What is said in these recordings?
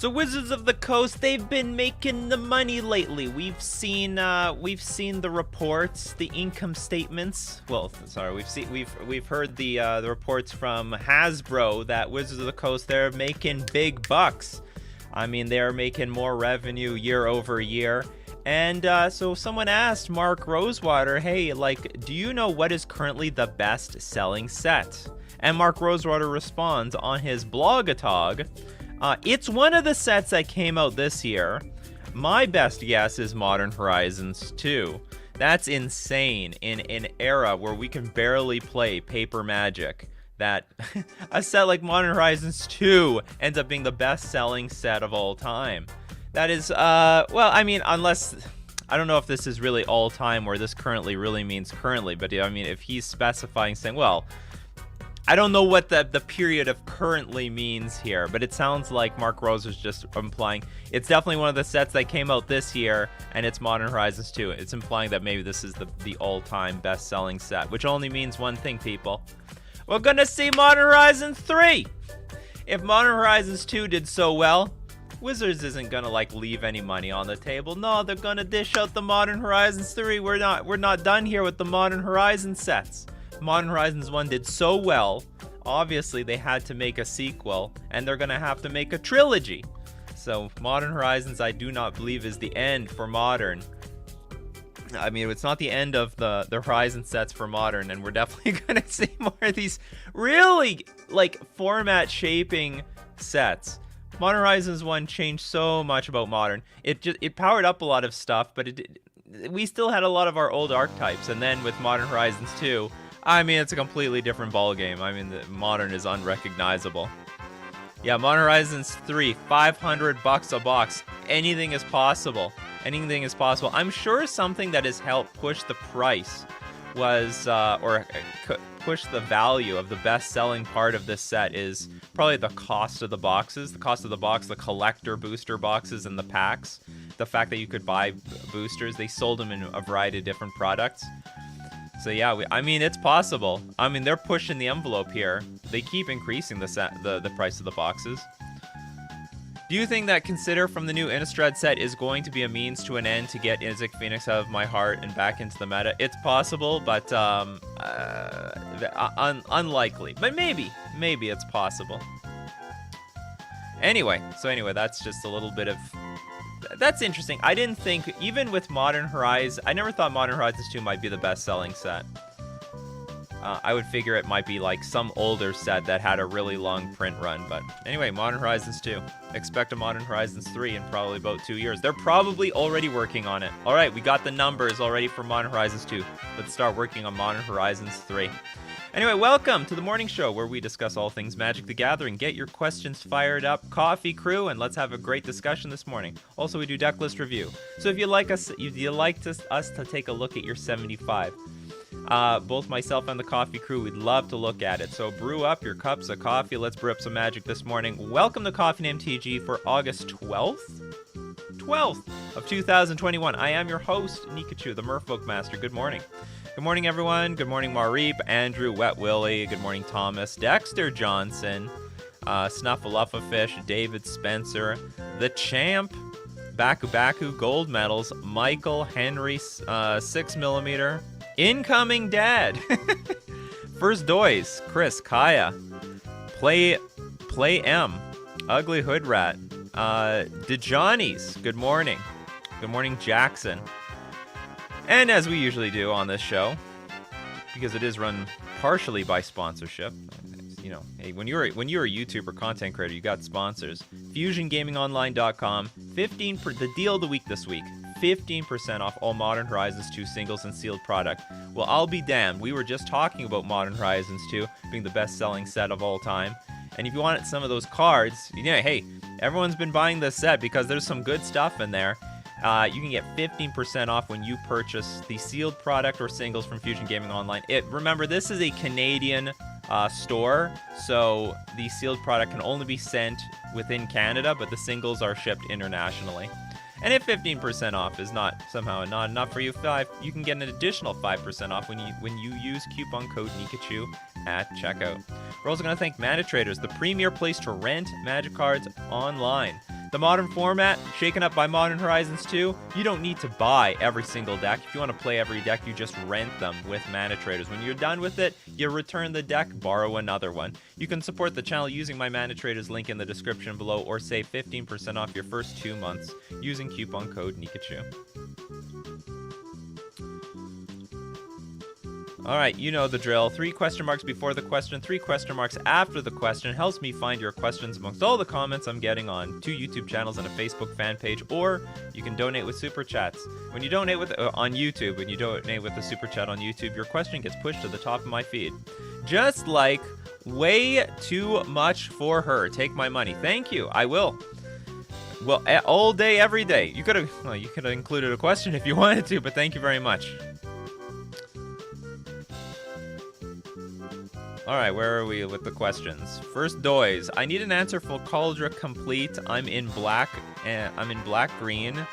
So Wizards of the Coast, they've been making the money lately. We've seen the reports, the income statements. Well, sorry, we've heard the reports from Hasbro that Wizards of the Coast, they're making big bucks. I mean, they're making more revenue year over year. And so someone asked Mark Rosewater, hey, like, do you know what is currently the best-selling set? And Mark Rosewater responds on his blogatog, it's one of the sets that came out this year. My best guess is Modern Horizons 2. That's insane in an era where we can barely play paper Magic. That a set like Modern Horizons 2 ends up being the best-selling set of all time. That is, well, I mean, unless, I don't know if this is really all time or this currently really means currently, but I mean, if he's specifying saying, well, I don't know what the period of currently means here, but it sounds like Mark Rose was just implying it's definitely one of the sets that came out this year, and it's Modern Horizons 2. It's implying that maybe this is the all-time best-selling set, which only means one thing, people. We're gonna see Modern Horizons 3! If Modern Horizons 2 did so well, Wizards isn't gonna like leave any money on the table. No, they're gonna dish out the Modern Horizons 3. We're not done here with the Modern Horizons sets. Modern Horizons 1 did so well, obviously they had to make a sequel, and they're gonna have to make a trilogy. So Modern Horizons, I do not believe, is the end for Modern. I mean, it's not the end of the Horizon sets for Modern, and we're definitely gonna see more of these really, like, format-shaping sets. Modern Horizons 1 changed so much about Modern. It powered up a lot of stuff, but we still had a lot of our old archetypes, and then with Modern Horizons 2, I mean, it's a completely different ballgame. I mean, the Modern is unrecognizable. Yeah, Modern Horizons 3, $500 a box. Anything is possible. Anything is possible. I'm sure something that has helped push the price was, or push the value of the best-selling part of this set is probably the cost of the boxes. The cost of the box, the collector booster boxes and the packs. The fact that you could buy boosters. They sold them in a variety of different products. So yeah, I mean, it's possible. I mean, they're pushing the envelope here. They keep increasing the price of the boxes. Do you think that Consider from the new Innistrad set is going to be a means to an end to get Izzet Phoenix out of my heart and back into the meta? It's possible, but unlikely. But maybe it's possible. Anyway, that's just a little bit of... That's interesting. I didn't think, even with Modern Horizons, I never thought Modern Horizons 2 might be the best-selling set. I would figure it might be like some older set that had a really long print run, but anyway, Modern Horizons 2. Expect a Modern Horizons 3 in probably about 2 years. They're probably already working on it. All right, we got the numbers already for Modern Horizons 2. Let's start working on Modern Horizons 3. Anyway, welcome to the morning show where we discuss all things Magic the Gathering. Get your questions fired up, coffee crew, and let's have a great discussion this morning. Also, we do Decklist review. So if you'd like us to take a look at your 75, both myself and the coffee crew, we'd love to look at it. So brew up your cups of coffee. Let's brew up some magic this morning. Welcome to Coffee and MTG for August 12th? 12th of 2021. I am your host, Nikachu, the Merfolk Master. Good morning. Good morning, everyone. Good morning, Mareep, Andrew, Wet Willie. Good morning, Thomas, Dexter Johnson, Snuffleupafish, David Spencer, The Champ, Baku Gold Medals, Michael, Henry, 6mm, Incoming Dad, First Doys, Chris, Kaya, Play M, Ugly Hood Rat, DeJohnny's, good morning. Good morning, Jackson. And as we usually do on this show, because it is run partially by sponsorship, you know, hey, when you're a YouTuber content creator, you got sponsors. FusionGamingOnline.com, the deal of the week this week, 15% off all Modern Horizons 2 singles and sealed product. Well, I'll be damned. We were just talking about Modern Horizons 2 being the best-selling set of all time. And if you want some of those cards, you know, hey, everyone's been buying this set because there's some good stuff in there. You can get 15% off when you purchase the sealed product or singles from Fusion Gaming Online. Remember, this is a Canadian store, so the sealed product can only be sent within Canada, but the singles are shipped internationally. And if 15% off is not enough for you, you can get an additional 5% off when you use coupon code Nikachu at checkout. We're also going to thank Mana Traders, the premier place to rent Magic cards online. The modern format, shaken up by Modern Horizons 2, you don't need to buy every single deck. If you want to play every deck, you just rent them with mana traders. When you're done with it, you return the deck, borrow another one. You can support the channel using my mana traders link in the description below, or save 15% off your first 2 months using coupon code Nikachu. Alright, you know the drill. 3 question marks before the question, 3 question marks after the question helps me find your questions amongst all the comments I'm getting on 2 YouTube channels and a Facebook fan page, or you can donate with super chats. When you donate with on YouTube, when you donate with a super chat on YouTube, your question gets pushed to the top of my feed. Just like way too much for her. Take my money. Thank you. I will. Well, all day, every day. You could have included a question if you wanted to, but thank you very much. Alright, where are we with the questions? First, Doys. I need an answer for Cauldron Complete. I'm in black green.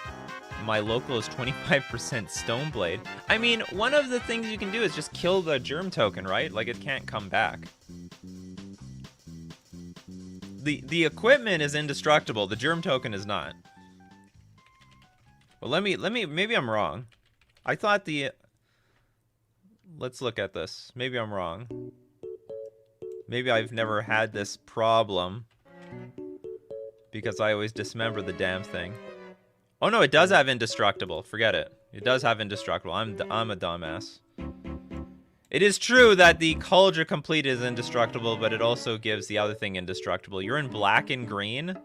My local is 25% Stoneblade. I mean, one of the things you can do is just kill the germ token, right? Like, it can't come back. The equipment is indestructible. The germ token is not. Well, maybe I'm wrong. I thought let's look at this. Maybe I'm wrong. Maybe I've never had this problem because I always dismember the damn thing. Oh no, it does have indestructible. Forget it. It does have indestructible. I'm a dumbass. It is true that the Cauldron Complete is indestructible, but it also gives the other thing indestructible. You're in black and green.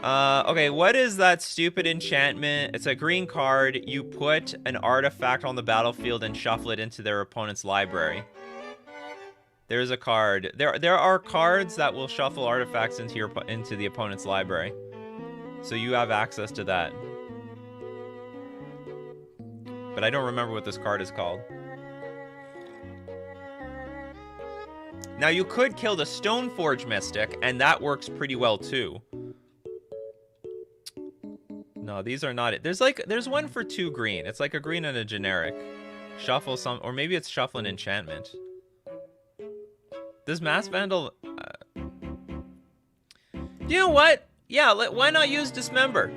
Okay, what is that stupid enchantment? It's a green card. You put an artifact on the battlefield and shuffle it into their opponent's library. There's a card. There are cards that will shuffle artifacts into the opponent's library. So you have access to that. But I don't remember what this card is called. Now you could kill the Stoneforge Mystic, and that works pretty well too. No, these are not it. There's one for 2 green. It's like a green and a generic. Shuffle some, or maybe it's shuffle an enchantment. Does Mass Vandal... You know what? Yeah, why not use Dismember?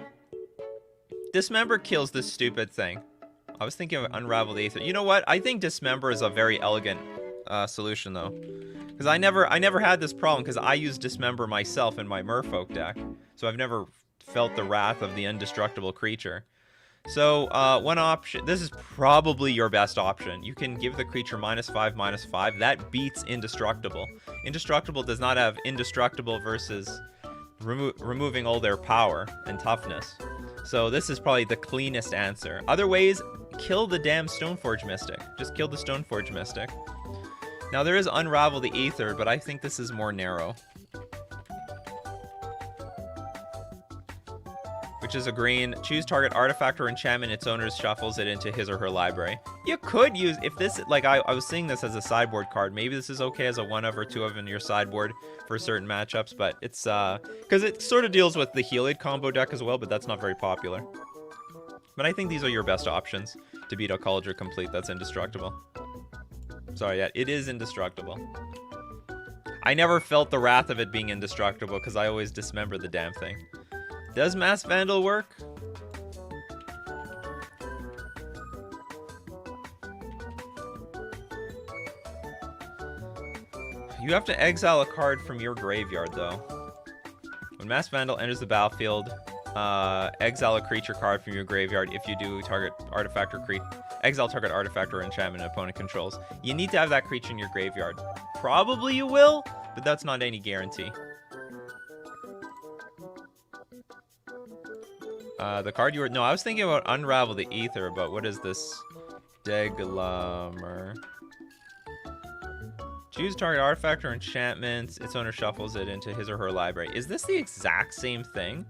Dismember kills this stupid thing. I was thinking of Unravel the Aether. You know what? I think Dismember is a very elegant solution, though. Because I never had this problem, because I use Dismember myself in my Merfolk deck. So I've never felt the wrath of the indestructible creature. So, one option... This is probably your best option. You can give the creature -5/-5. That beats Indestructible. Indestructible does not have Indestructible versus removing all their power and toughness. So this is probably the cleanest answer. Other ways, kill the damn Stoneforge Mystic. Just kill the Stoneforge Mystic. Now, there is Unravel the Aether, but I think this is more narrow. Which is a green. Choose target artifact or enchantment. Its owner shuffles it into his or her library. You could use, if this, like I was seeing this as a sideboard card. Maybe this is okay as a 1-of or 2-of in your sideboard for certain matchups, but it's, because it sort of deals with the Helid combo deck as well, but that's not very popular. But I think these are your best options to beat a Cauldron Complete that's indestructible. Sorry, yeah, it is indestructible. I never felt the wrath of it being indestructible because I always dismember the damn thing. Does Mass Vandal work? You have to exile a card from your graveyard, though. When Mass Vandal enters the battlefield, exile a creature card from your graveyard. If you do, target artifact or exile target artifact or enchantment an opponent controls. You need to have that creature in your graveyard. Probably you will, but that's not any guarantee. The card you were... No, I was thinking about Unravel the Aether, but what is this? Deglamer. Choose target artifact or enchantment. Its owner shuffles it into his or her library. Is this the exact same thing?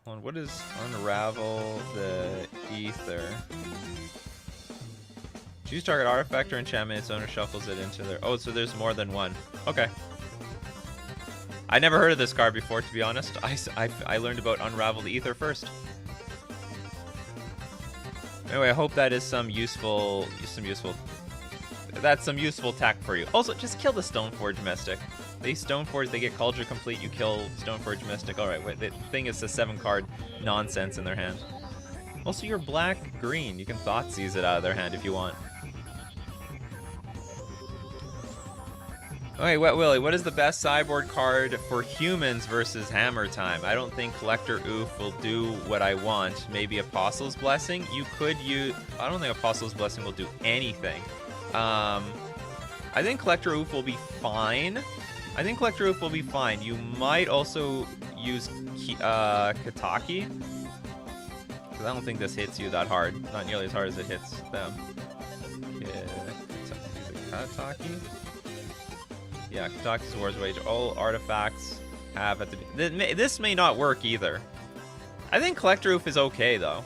Hold on, what is Unravel the Aether? Choose target artifact or enchantment. Its owner shuffles it into their... Oh, so there's more than one. Okay. I never heard of this card before, to be honest. I learned about Unravel the Aether first. Anyway, I hope that is some useful that's some useful tech for you. Also, just kill the Stoneforge Mystic. They Stoneforge, they get Culture Complete, you kill Stoneforge Mystic. Alright, wait, the thing is a 7-card nonsense in their hand. Also, you're black-green. You can Thoughtseize it out of their hand if you want. Okay, Willie, what is the best sideboard card for humans versus Hammer Time? I don't think Collector Oof will do what I want. Maybe Apostle's Blessing? You could use... I don't think Apostle's Blessing will do anything. I think Collector Oof will be fine. You might also use Kataki. Because I don't think this hits you that hard. Not nearly as hard as it hits them. Kataki? Yeah, Kataki's War's Wage. All artifacts have at the... This may not work either. I think Collector Oof is okay, though.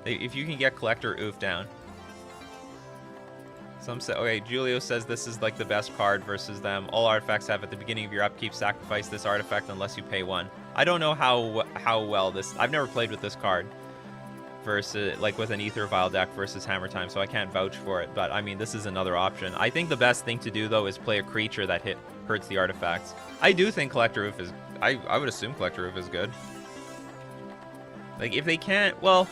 If you can get Collector Oof down. Some say... Okay, Julio says this is like the best card versus them. All artifacts have at the beginning of your upkeep sacrifice this artifact unless you pay 1. I don't know how well this... I've never played with this card. Versus, like with an Ether Vial deck versus Hammer Time, so I can't vouch for it. But I mean, this is another option. I think the best thing to do though is play a creature that hurts the artifacts. I do think Collector Oof is. I would assume Collector Oof is good. Like if they can't, well,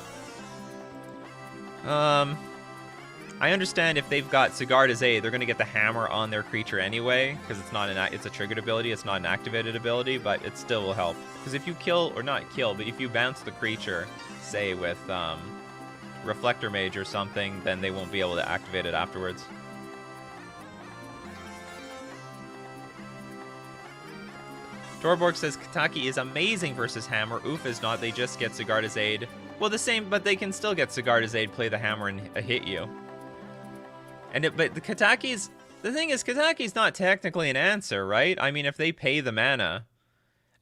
I understand if they've got Sigarda's Aid, they're gonna get the hammer on their creature anyway because it's not it's a triggered ability, it's not an activated ability, but it still will help. Because if you kill or not kill, but if you bounce the creature, say with Reflector Mage or something, then they won't be able to activate it afterwards. Torborg says Kataki is amazing versus Hammer. Oof is not. They just get Sigarda's Aid. Well, the same, but they can still get Sigarda's Aid, play the hammer, and hit you. But the Kataki's... The thing is, Kataki's not technically an answer, right? I mean, if they pay the mana...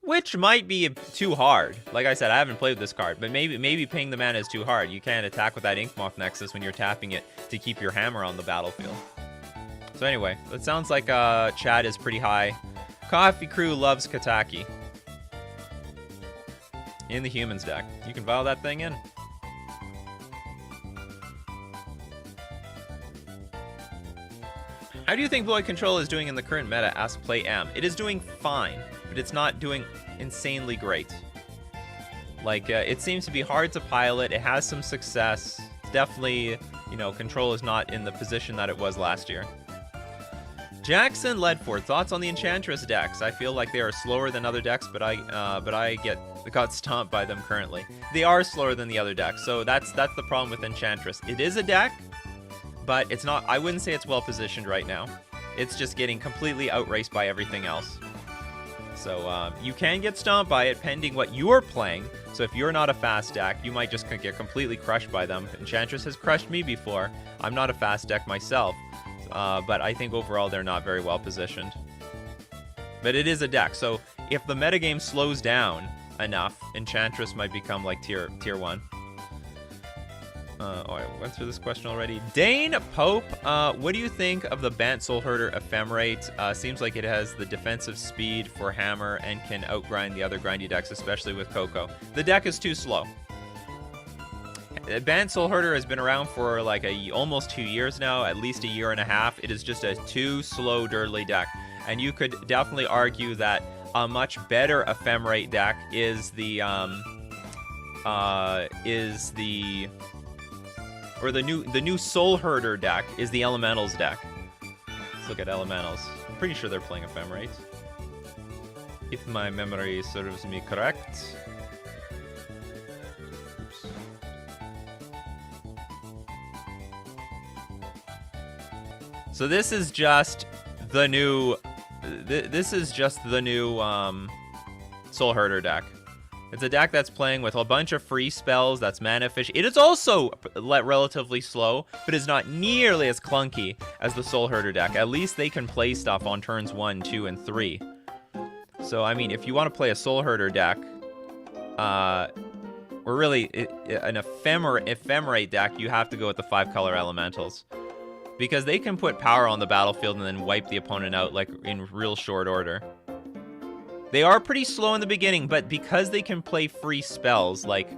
Which might be too hard. Like I said, I haven't played this card, but maybe paying the mana is too hard. You can't attack with that Inkmoth Nexus when you're tapping it to keep your hammer on the battlefield. So anyway, it sounds like chat is pretty high. Coffee Crew loves Kataki. In the humans deck. You can vial that thing in. How do you think Void Control is doing in the current meta? Ask Play M. It is doing fine, but it's not doing insanely great. Like, it seems to be hard to pilot. It has some success. It's definitely, you know, Control is not in the position that it was last year. Jackson Ledford, thoughts on the Enchantress decks? I feel like they are slower than other decks, but I got stomped by them currently. They are slower than the other decks, so that's the problem with Enchantress. It is a deck, but it's not. I wouldn't say it's well positioned right now. It's just getting completely outraced by everything else. So you can get stomped by it pending what you're playing. So if you're not a fast deck, you might just get completely crushed by them. Enchantress has crushed me before. I'm not a fast deck myself, but I think overall they're not very well positioned. But it is a deck, so if the metagame slows down enough, Enchantress might become like tier 1. Oh, I went through this question already. Dane Pope, what do you think of the Bant Soulherder Ephemerate? Seems like it has the defensive speed for Hammer and can outgrind the other grindy decks, especially with Coco. The deck is too slow. Bant Soulherder has been around for like almost 2 years now, at least a year and a half. It is just a too slow, dirtly deck. And you could definitely argue that a much better Ephemerate deck is the new Soul Herder deck is the Elementals deck. Let's look at Elementals. I'm pretty sure they're playing Ephemerate, if my memory serves me correct. Oops. So this is just the new. This is just the new Soul Herder deck. It's a deck that's playing with a bunch of free spells, that's mana efficient. It is also relatively slow, but is not nearly as clunky as the Soul Herder deck. At least they can play stuff on turns 1, 2, and 3. So, I mean, if you want to play a Soul Herder deck, or really an Ephemerate deck, you have to go with the 5-color Elementals. Because they can put power on the battlefield and then wipe the opponent out like in real short order. They are pretty slow in the beginning, but because they can play free spells like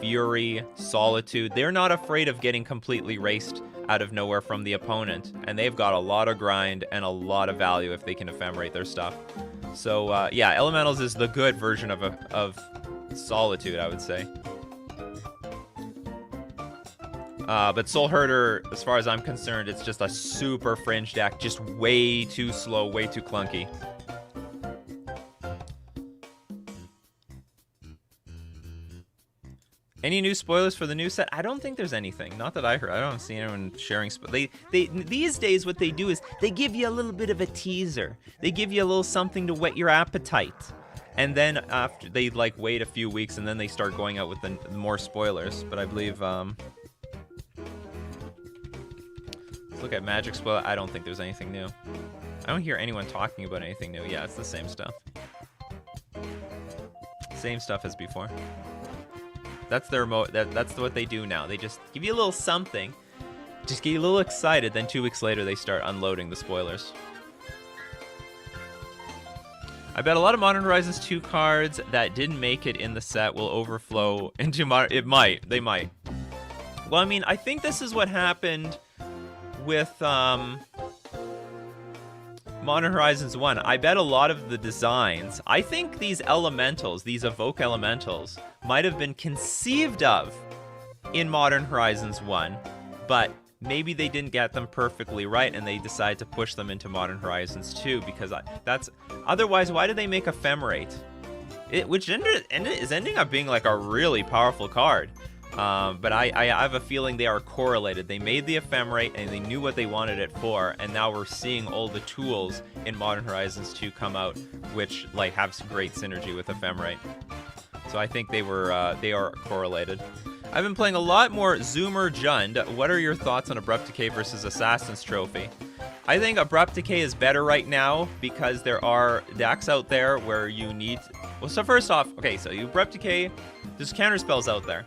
Fury, Solitude. They're not afraid of getting completely raced out of nowhere from the opponent, and they've got a lot of grind and a lot of value if they can ephemerate their stuff. So yeah, Elementals is the good version of Solitude, I would say. But Soul Herder, as far as I'm concerned, it's just a super fringe deck, just way too slow, way too clunky. Any new spoilers for the new set? I don't think there's anything. Not that I heard. I don't see anyone sharing. These days, what they do is they give you a little bit of a teaser. They give you a little something to whet your appetite. And then after they like wait a few weeks, and then they start going out with the more spoilers. But I believe let's look at Magic spoiler. I don't think there's anything new. I don't hear anyone talking about anything new. Yeah, it's the same stuff. Same stuff as before. That's their that's what they do now. They just give you a little something, just get you a little excited. Then 2 weeks later, they start unloading the spoilers. I bet a lot of Modern Horizons 2 cards that didn't make it in the set will overflow into Modern. It might. They might. Well, I mean, I think this is what happened with Modern Horizons 1. I bet a lot of the designs, I think these elementals, these evoke elementals, might have been conceived of in Modern Horizons 1, but maybe they didn't get them perfectly right and they decided to push them into Modern Horizons 2 because that's otherwise why did they make Ephemerate? Which is ending up being like a really powerful card. But I have a feeling they are correlated. They made the Ephemerate and they knew what they wanted it for, and now we're seeing all the tools in Modern Horizons 2 come out, which like have some great synergy with Ephemerate. So I think they are correlated. I've been playing a lot more Zoomer Jund. What are your thoughts on Abrupt Decay versus Assassin's Trophy? I think Abrupt Decay is better right now because there are decks out there where you need... Well, so first off, okay, so you Abrupt Decay, there's counterspells out there.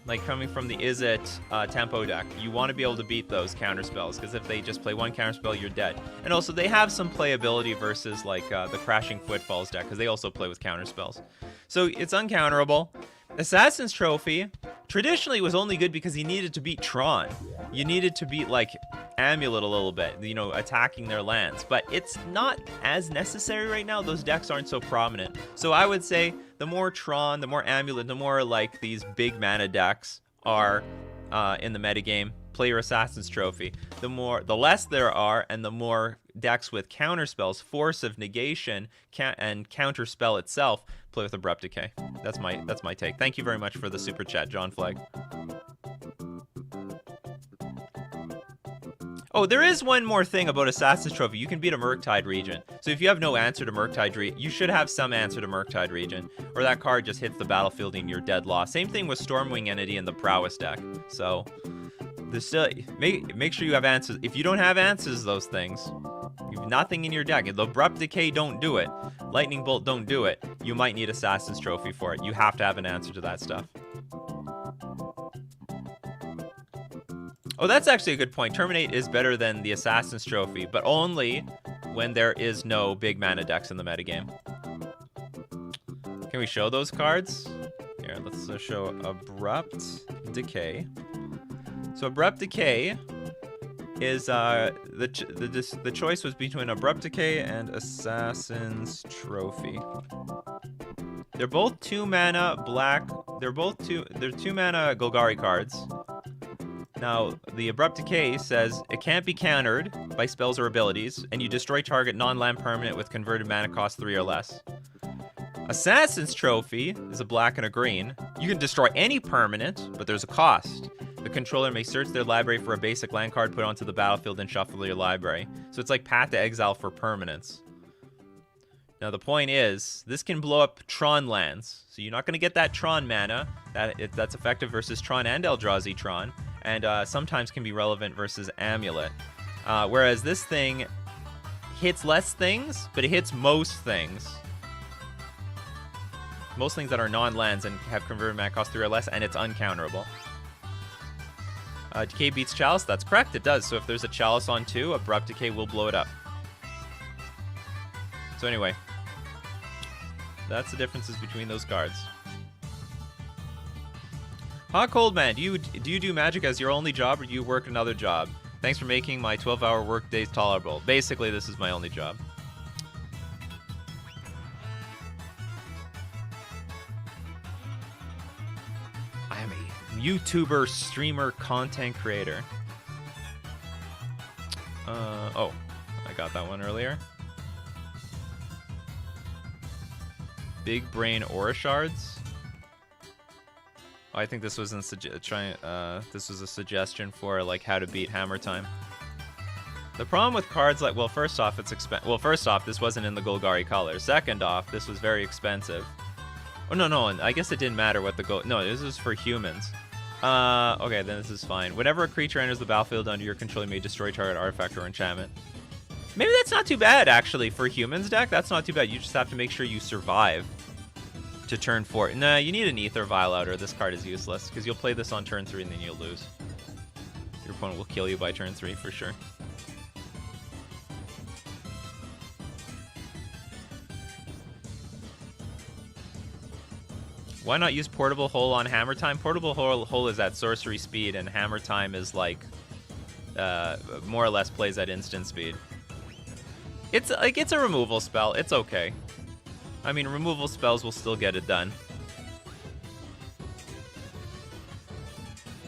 Like coming from the Izzet tempo deck. You want to be able to beat those counterspells, because if they just play one counterspell, you're dead. And also, they have some playability versus like the Crashing Footfalls deck, because they also play with counterspells. So it's uncounterable. Assassin's Trophy traditionally was only good because you needed to beat Tron. You needed to beat like Amulet a little bit, you know, attacking their lands. But it's not as necessary right now. Those decks aren't so prominent. So I would say the more Tron, the more Amulet, the more like these big mana decks are in the metagame, play your Assassin's Trophy. The less there are, and the more decks with counterspells, Force of Negation, and counterspell itself, play with Abrupt Decay. That's my take. Thank you very much for the super chat, John Flag. Oh, there is one more thing about Assassin's Trophy. You can beat a Murktide Regent. So if you have no answer to Murktide Regent, you should have some answer to Murktide Regent, or that card just hits the battlefield and you're dead lost. Same thing with Stormwing Entity in the Prowess deck. So there's still make sure you have answers. If you don't have answers to those things, you have nothing in your deck. If the Abrupt Decay don't do it, Lightning Bolt don't do it, you might need Assassin's Trophy for it. You have to have an answer to that stuff. Oh, that's actually a good point. Terminate is better than the Assassin's Trophy, but only when there is no big mana decks in the metagame. Can we show those cards? Here, let's show Abrupt Decay. So Abrupt Decay is the choice was between Abrupt Decay and Assassin's Trophy. They're both 2 mana black. They're 2 mana Golgari cards. Now, the Abrupt Decay says it can't be countered by spells or abilities, and you destroy target non-land permanent with converted mana cost 3 or less. Assassin's Trophy is a black and a green. You can destroy any permanent, but there's a cost. The controller may search their library for a basic land card, put onto the battlefield, and shuffle your library. So it's like Path to Exile for permanents. Now the point is, this can blow up Tron lands. So you're not going to get that Tron mana. That's effective versus Tron and Eldrazi Tron. And sometimes can be relevant versus Amulet. Whereas this thing hits less things, but it hits most things. Most things that are non-lands and have converted mana cost 3 or less, and it's uncounterable. Decay beats Chalice, that's correct, it does. So if there's a Chalice on 2, Abrupt Decay will blow it up. So anyway, that's the differences between those cards. Hot Cold Man, do you do Magic as your only job, or do you work another job? Thanks for making my 12-hour work days tolerable. Basically, this is my only job. I am a YouTuber, streamer, content creator. Oh, I got that one earlier. Big Brain Aura Shards. Oh, I think this was this was a suggestion for like how to beat Hammer Time. The problem with cards like, well, first off, it's expensive. Well, first off, this wasn't in the Golgari color. Second off, this was very expensive. Oh no, I guess it didn't matter what the no, this is for humans. Okay, then this is fine. Whenever a creature enters the battlefield under your control, you may destroy target artifact or enchantment. Maybe that's not too bad, actually. For humans deck, that's not too bad. You just have to make sure you survive to turn 4. Nah, you need an Ether Vial out, or this card is useless, because you'll play this on turn 3 and then you'll lose. Your opponent will kill you by turn 3 for sure. Why not use Portable Hole on Hammer Time? Portable Hole is at sorcery speed, and Hammer Time is like more or less plays at instant speed. It's like it's a removal spell. It's okay. I mean, removal spells will still get it done.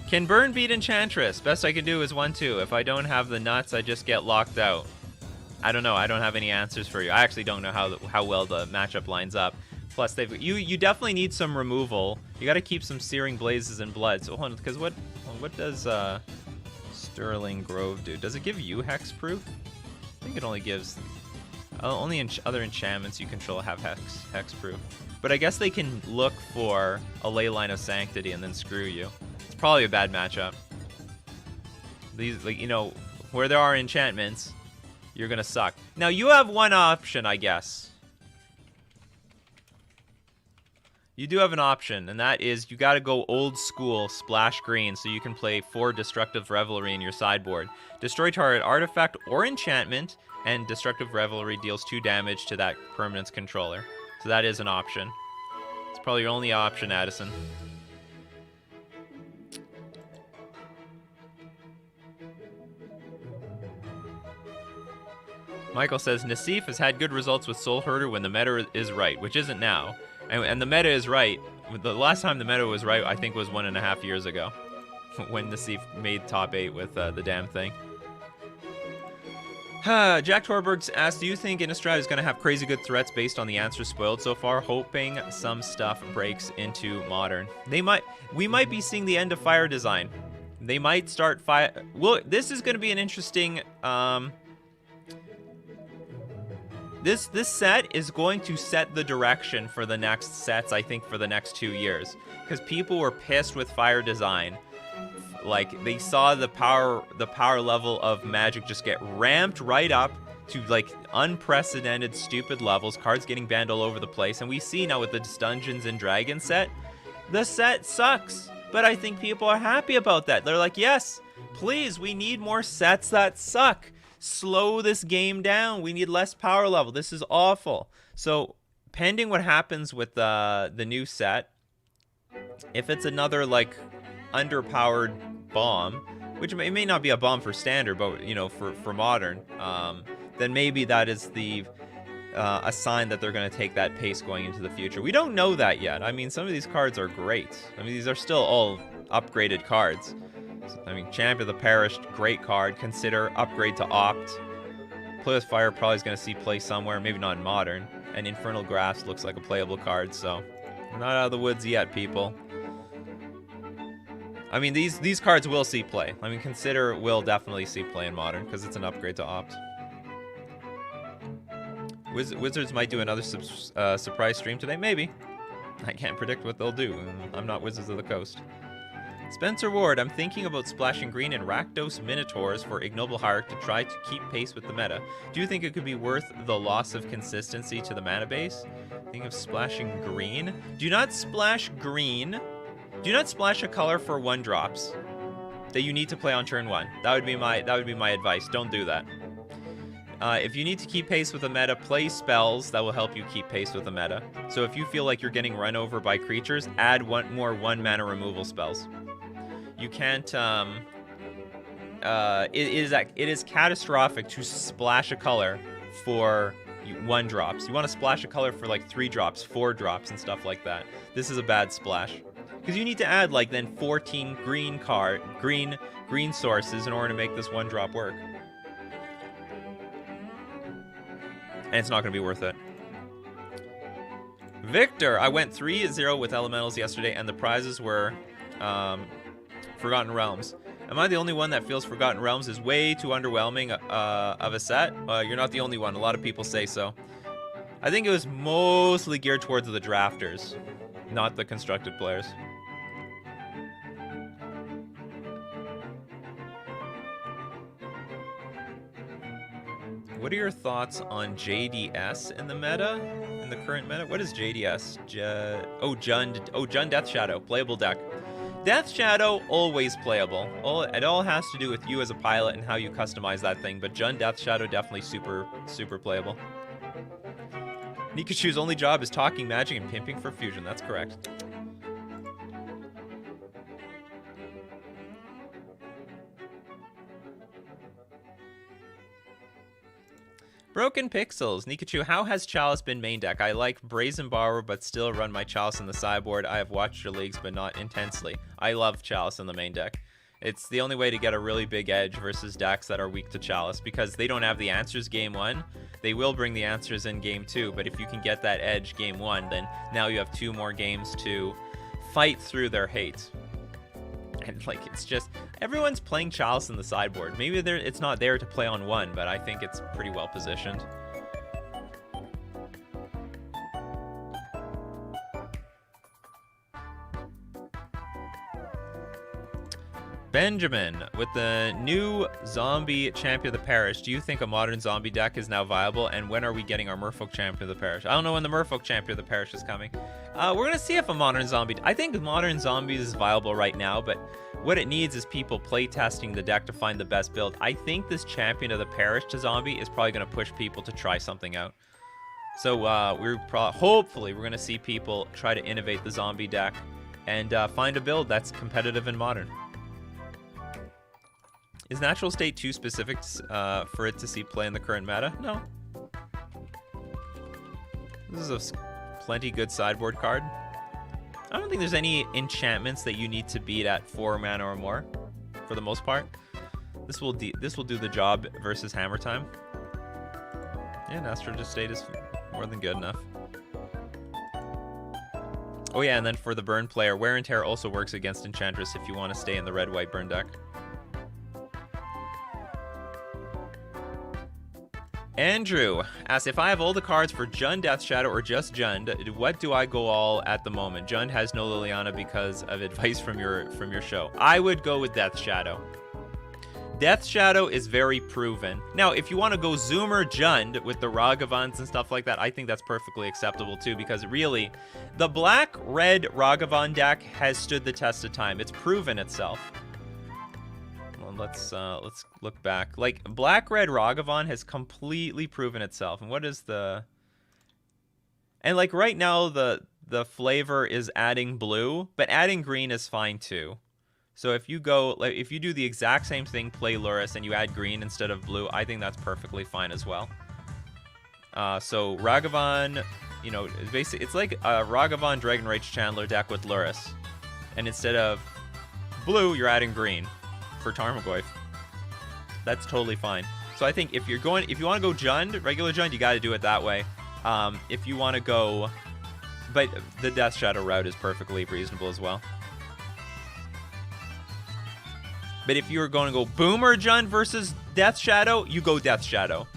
Can Burn beat Enchantress? Best I can do is 1-2. If I don't have the nuts, I just get locked out. I don't know. I don't have any answers for you. I actually don't know how well the matchup lines up. Plus, you definitely need some removal. You got to keep some Searing Blazes and Blood. So hold on, because what does Sterling Grove do? Does it give you hexproof? I think it only gives only other enchantments you control have hexproof. But I guess they can look for a Leyline of Sanctity and then screw you. It's probably a bad matchup. These, like, you know, where there are enchantments, you're gonna suck. Now you have one option, I guess. You do have an option, and that is you got to go old school splash green so you can play 4 Destructive Revelry in your sideboard. Destroy target artifact or enchantment, and Destructive Revelry deals 2 damage to that permanent's controller. So that is an option. It's probably your only option, Addison. Michael says, Nassif has had good results with Soul Herder when the meta is right, which isn't now. And the meta is right. The last time the meta was right, I think, was 1.5 years ago. When Nassif made top 8 with the damn thing. Jack Torbergs asked, do you think Innistrad is going to have crazy good threats based on the answers spoiled so far? Hoping some stuff breaks into Modern. We might be seeing the end of Fire Design. They might start fire. Well, this is going to be an interesting... This set is going to set the direction for the next sets, I think, for the next 2 years. Because people were pissed with Fire Design. Like, they saw the power level of Magic just get ramped right up to, like, unprecedented, stupid levels. Cards getting banned all over the place. And we see now with the Dungeons and Dragons set, the set sucks. But I think people are happy about that. They're like, yes, please, we need more sets that suck. Slow this game down. We need less power level. This is awful. So, pending what happens with the new set, if it's another, like, underpowered bomb, which may not be a bomb for standard, but, you know, for modern, then maybe that is a sign that they're going to take that pace going into the future. We don't know that yet. I mean, some of these cards are great. I mean, these are still all upgraded cards. I mean, Champion of the Perished, great card. Consider upgrade to Opt. Play with Fire probably is going to see play somewhere, maybe not in Modern. And Infernal Grasp looks like a playable card, so we're not out of the woods yet, people. I mean, these cards will see play. I mean, Consider will definitely see play in Modern because it's an upgrade to Opt. Wizards might do another surprise stream today, maybe. I can't predict what they'll do. I'm not Wizards of the Coast. Spencer Ward, I'm thinking about splashing green and Rakdos Minotaurs for Ignoble Heart to try to keep pace with the meta. Do you think it could be worth the loss of consistency to the mana base? Think of splashing green? Do not splash green. Do not splash a color for 1-drops that you need to play on turn 1. That would be my advice. Don't do that. If you need to keep pace with the meta, play spells that will help you keep pace with the meta. So if you feel like you're getting run over by creatures, add more 1-mana removal spells. You can't... it is catastrophic to splash a color for 1-drops. You want to splash a color for like 3-drops, 4-drops, and stuff like that. This is a bad splash. Because you need to add like then 14 green sources in order to make this 1-drop work. And it's not going to be worth it. Victor, I went 3-0 with Elementals yesterday, and the prizes were Forgotten Realms. Am I the only one that feels Forgotten Realms is way too underwhelming of a set? You're not the only one. A lot of people say so. I think it was mostly geared towards the drafters, not the constructed players. What are your thoughts on JDS in the meta? In the current meta? What is JDS? Jund Death Shadow. Playable deck. Death Shadow, always playable. It all has to do with you as a pilot and how you customize that thing, but Jund Death Shadow, definitely super, super playable. Nikachu's only job is talking magic and pimping for fusion. That's correct. Broken Pixels. Nikachu, how has Chalice been main deck? I like Brazen Borrower, but still run my Chalice in the sideboard. I have watched your leagues, but not intensely. I love Chalice in the main deck. It's the only way to get a really big edge versus decks that are weak to Chalice, because they don't have the answers game 1. They will bring the answers in game 2, but if you can get that edge game 1, then now you have 2 more games to fight through their hate. And like, it's just, everyone's playing Chalice in the sideboard. Maybe it's not there to play on 1, but I think it's pretty well positioned. Benjamin, with the new zombie champion of the parish, do you think a modern zombie deck is now viable? And when are we getting our Merfolk champion of the parish? I don't know when the Merfolk champion of the parish is coming. We're going to see if a modern zombie... I think modern zombies is viable right now, but what it needs is people play testing the deck to find the best build. I think this champion of the parish to zombie is probably going to push people to try something out. So hopefully we're going to see people try to innovate the zombie deck and find a build that's competitive and modern. Is Natural State too specific for it to see play in the current meta? No. This is a plenty good sideboard card. I don't think there's any enchantments that you need to beat at 4 mana or more, for the most part. This will do the job versus Hammer Time. Yeah, Natural State is more than good enough. Oh yeah, and then for the burn player, Wear and Tear also works against Enchantress if you want to stay in the red-white burn deck. Andrew asks, if I have all the cards for Jund Death Shadow or just Jund, what do I go all at the moment? Jund has no Liliana because of advice from your show. I would go with Death Shadow. Death Shadow is very proven. Now, if you want to go Zoomer Jund with the Ragavans and stuff like that, I think that's perfectly acceptable too, because really, the black-red Ragavan deck has stood the test of time. It's proven itself. Let's look back. Like, black-red Ragavan has completely proven itself. And what is the... And like right now the flavor is adding blue, but adding green is fine too. So if you go, like, if you do the exact same thing, play Luris, and you add green instead of blue, I think that's perfectly fine as well. So Ragavan, you know, basically it's like a Ragavan Dragon Rage Chandler deck with Luris, and instead of blue, you're adding green for Tarmogoyf. That's totally fine. So I think if you want to go Jund, regular Jund, you got to do it that way. If you want to go, but the Death Shadow route is perfectly reasonable as well. But if you were going to go Boomer Jund versus Death Shadow, you go Death Shadow.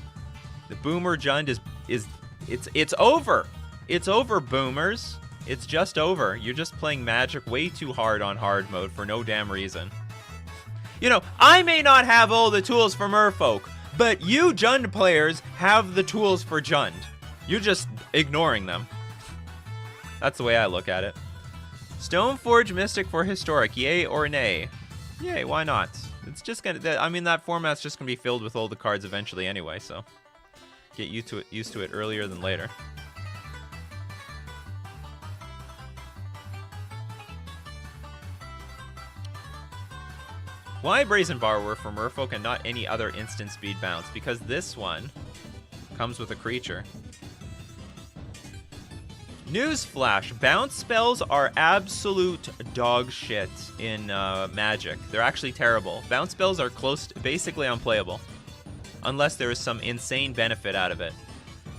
The Boomer Jund it's over. It's over, Boomers. It's just over. You're just playing Magic way too hard on hard mode for no damn reason. You know, I may not have all the tools for Merfolk, but you Jund players have the tools for Jund. You're just ignoring them. That's the way I look at it. Stoneforge Mystic for Historic, yay or nay? Yay, why not? It's just gonna, I mean, that format's just gonna be filled with all the cards eventually anyway, so. get used to it earlier than later. Why Brazen Borrower for Merfolk and not any other instant speed bounce? Because this one comes with a creature. Newsflash, bounce spells are absolute dog shit in Magic. They're actually terrible. Bounce spells are close to basically unplayable. Unless there is some insane benefit out of it.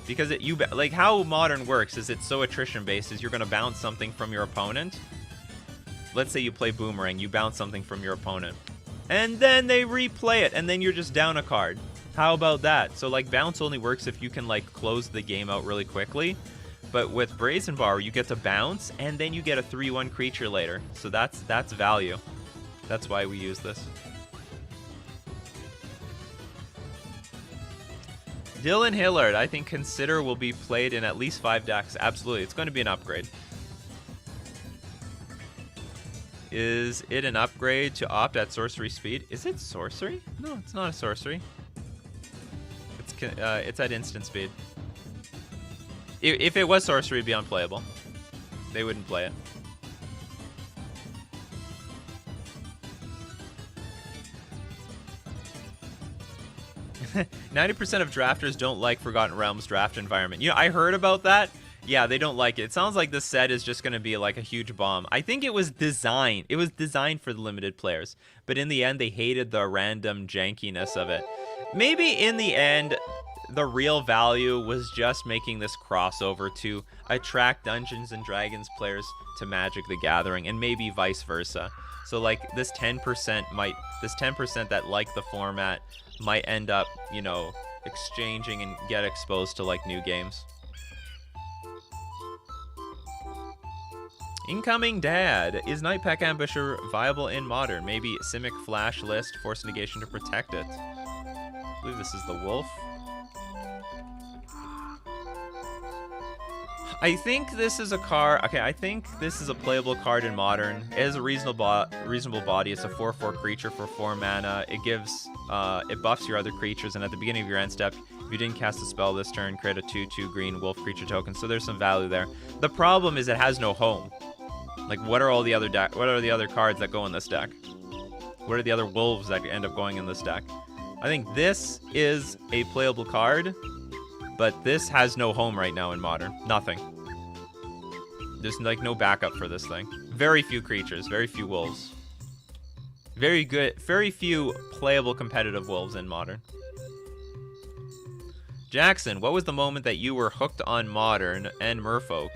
Because like how Modern works is it's so attrition based is you're going to bounce something from your opponent. Let's say you play Boomerang, you bounce something from your opponent. And then they replay it, and then you're just down a card. How about that? So like bounce only works if you can like close the game out really quickly. But with Brazen Borrower, you get to bounce, and then you get a 3/1 creature later. So that's value. That's why we use this. Dylan Hillard, I think Consider will be played in at least 5 decks. Absolutely, it's going to be an upgrade. Is it an upgrade to opt at sorcery speed? Is it sorcery? No, it's not a sorcery. It's at instant speed. If it was sorcery, it'd be unplayable. They wouldn't play it. 90% of drafters don't like Forgotten Realms draft environment. You know, I heard about that. Yeah, they don't like it. It sounds like this set is just going to be like a huge bomb. I think it was designed. It was designed for the limited players. But in the end, they hated the random jankiness of it. Maybe in the end, the real value was just making this crossover to attract Dungeons and Dragons players to Magic the Gathering, and maybe vice versa. So like this 10% that like the format might end up, you know, exchanging and get exposed to like new games. Incoming Dad. Is Nightpack Ambusher viable in Modern? Maybe Simic Flash List, Force Negation to protect it. I believe this is the Wolf. I think this is a card. Okay, I think this is a playable card in Modern. It has a reasonable body. It's a 4/4 creature for 4 mana. It gives, it buffs your other creatures, and at the beginning of your end step, if you didn't cast a spell this turn, create a 2/2 green wolf creature token. So there's some value there. The problem is it has no home. Like, what are all the other what are the other cards that go in this deck? What are the other wolves that end up going in this deck? I think this is a playable card, but this has no home right now in Modern. Nothing. There's like no backup for this thing. Very few creatures, very few wolves. Very few playable competitive wolves in Modern. Jackson, what was the moment that you were hooked on Modern and Merfolk,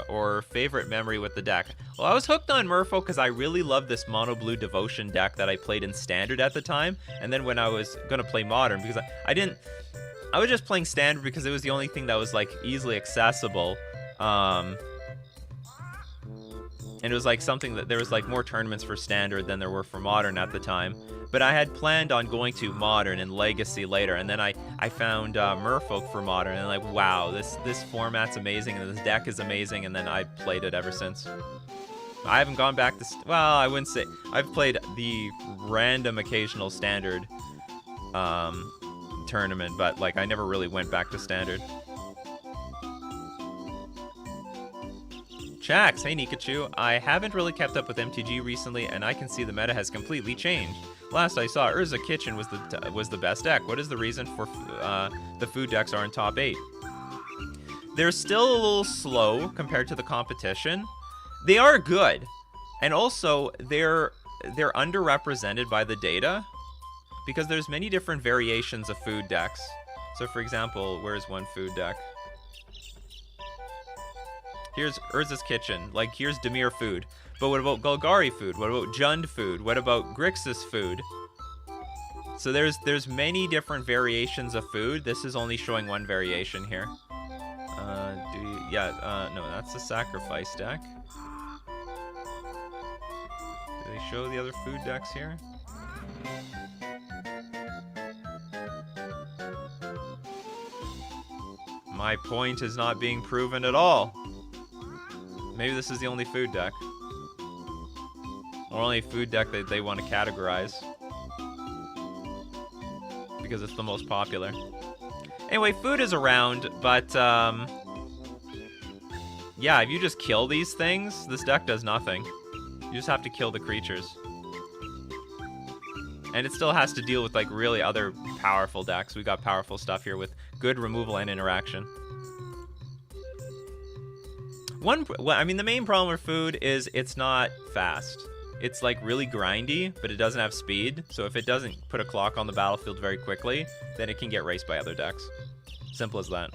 or favorite memory with the deck? Well, I was hooked on Merfolk because I really loved this mono blue devotion deck that I played in Standard at the time, and then when I was gonna play Modern, because I was just playing Standard because it was the only thing that was like easily accessible, and it was like something that there was like more tournaments for Standard than there were for Modern at the time. But I had planned on going to Modern and Legacy later, and then I found Merfolk for Modern, and like, wow, this format's amazing, and this deck is amazing, and then I played it ever since. I haven't gone back to, well, I wouldn't say, I've played the random occasional Standard tournament, but like I never really went back to Standard. Chax, hey Nikachu, I haven't really kept up with MTG recently, and I can see the meta has completely changed. Last I saw, Urza Kitchen was the best deck. What is the reason for the food decks are in top 8? They're still a little slow compared to the competition. They are good, and also they're underrepresented by the data because there's many different variations of food decks. So for example, where's one food deck? Here's Urza's Kitchen. Like, here's Dimir food. But what about Golgari food? What about Jund food? What about Grixis food? So there's many different variations of food. This is only showing one variation here. No, that's the sacrifice deck. Do they show the other food decks here? My point is not being proven at all. Maybe this is the only food deck. Or only food deck that they want to categorize. Because it's the most popular. Anyway, food is around, but yeah, if you just kill these things, this deck does nothing. You just have to kill the creatures. And it still has to deal with, like, really other powerful decks. We got powerful stuff here with good removal and interaction. I mean, the main problem with food is it's not fast. It's, like, really grindy, but it doesn't have speed. So if it doesn't put a clock on the battlefield very quickly, then it can get raced by other decks. Simple as that.